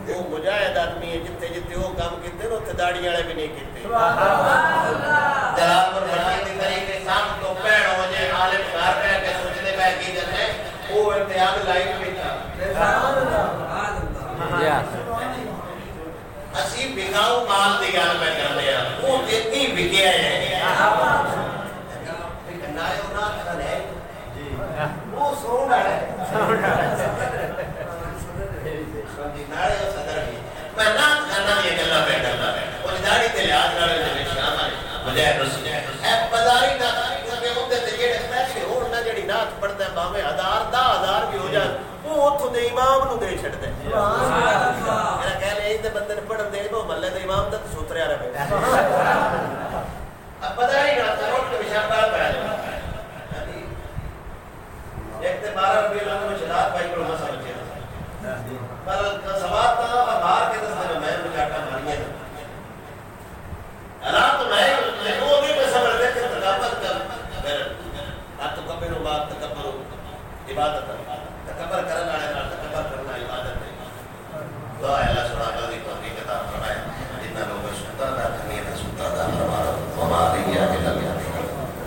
A: وہ مجاہد آدمی ہے جتنے جتنے وہ کام کیتے نا تے داڑھی والے بھی نہیں کیتے سبحان اللہ جلال پر بڑی دی طریقے سام تو پیڑ ہو جائے عالم گھر پہ کے سوچنے پہ کی جنے وہ امتحان لائن میں تھا سبحان اللہ اسی بکاؤ مال دی گل میں کرنے ہیں وہ اتنی بکیا ہے نائے نہ ہے وہ سون ہے نائے صدر بھی میں نہ کرنا یہ گلا پہ کرنا وہ داڑھی تے لحاظ کرنے دے شام ہے مجھے رسول ہے بازاری نہ کہ ہوندے تے جڑے پیسے ہون نہ جڑی نعت پڑھدا ہے باویں 1000 بھی ہو جائے وہ اوتھوں دے امام نو دے چھڑدا ہے سبحان اللہ میرا کہہ لے تے بندے نے پڑھن دے وہ محلے دے امام تے سوتریا رہے اب بازاری نہ کروڑ کے پیشاب پڑا پڑا ایک تے 12 روپے لگے میں شراب بھائی کو مسا بچے پر سواد تا باہر کے دس میں مجاٹا ماریے اللہ تو میں وہ بھی میں سمجھ دے کہ تکبر کر ات کبر و بات تکبر عبادت تکبر کرنا ہے تکبر کرنا عبادت ہے دعا اللہ سبحانہ وتعالی کی کتاب فرمائے جتنا لوگ سنتا تھا نہیں سنتا تھا ہمارا علیہ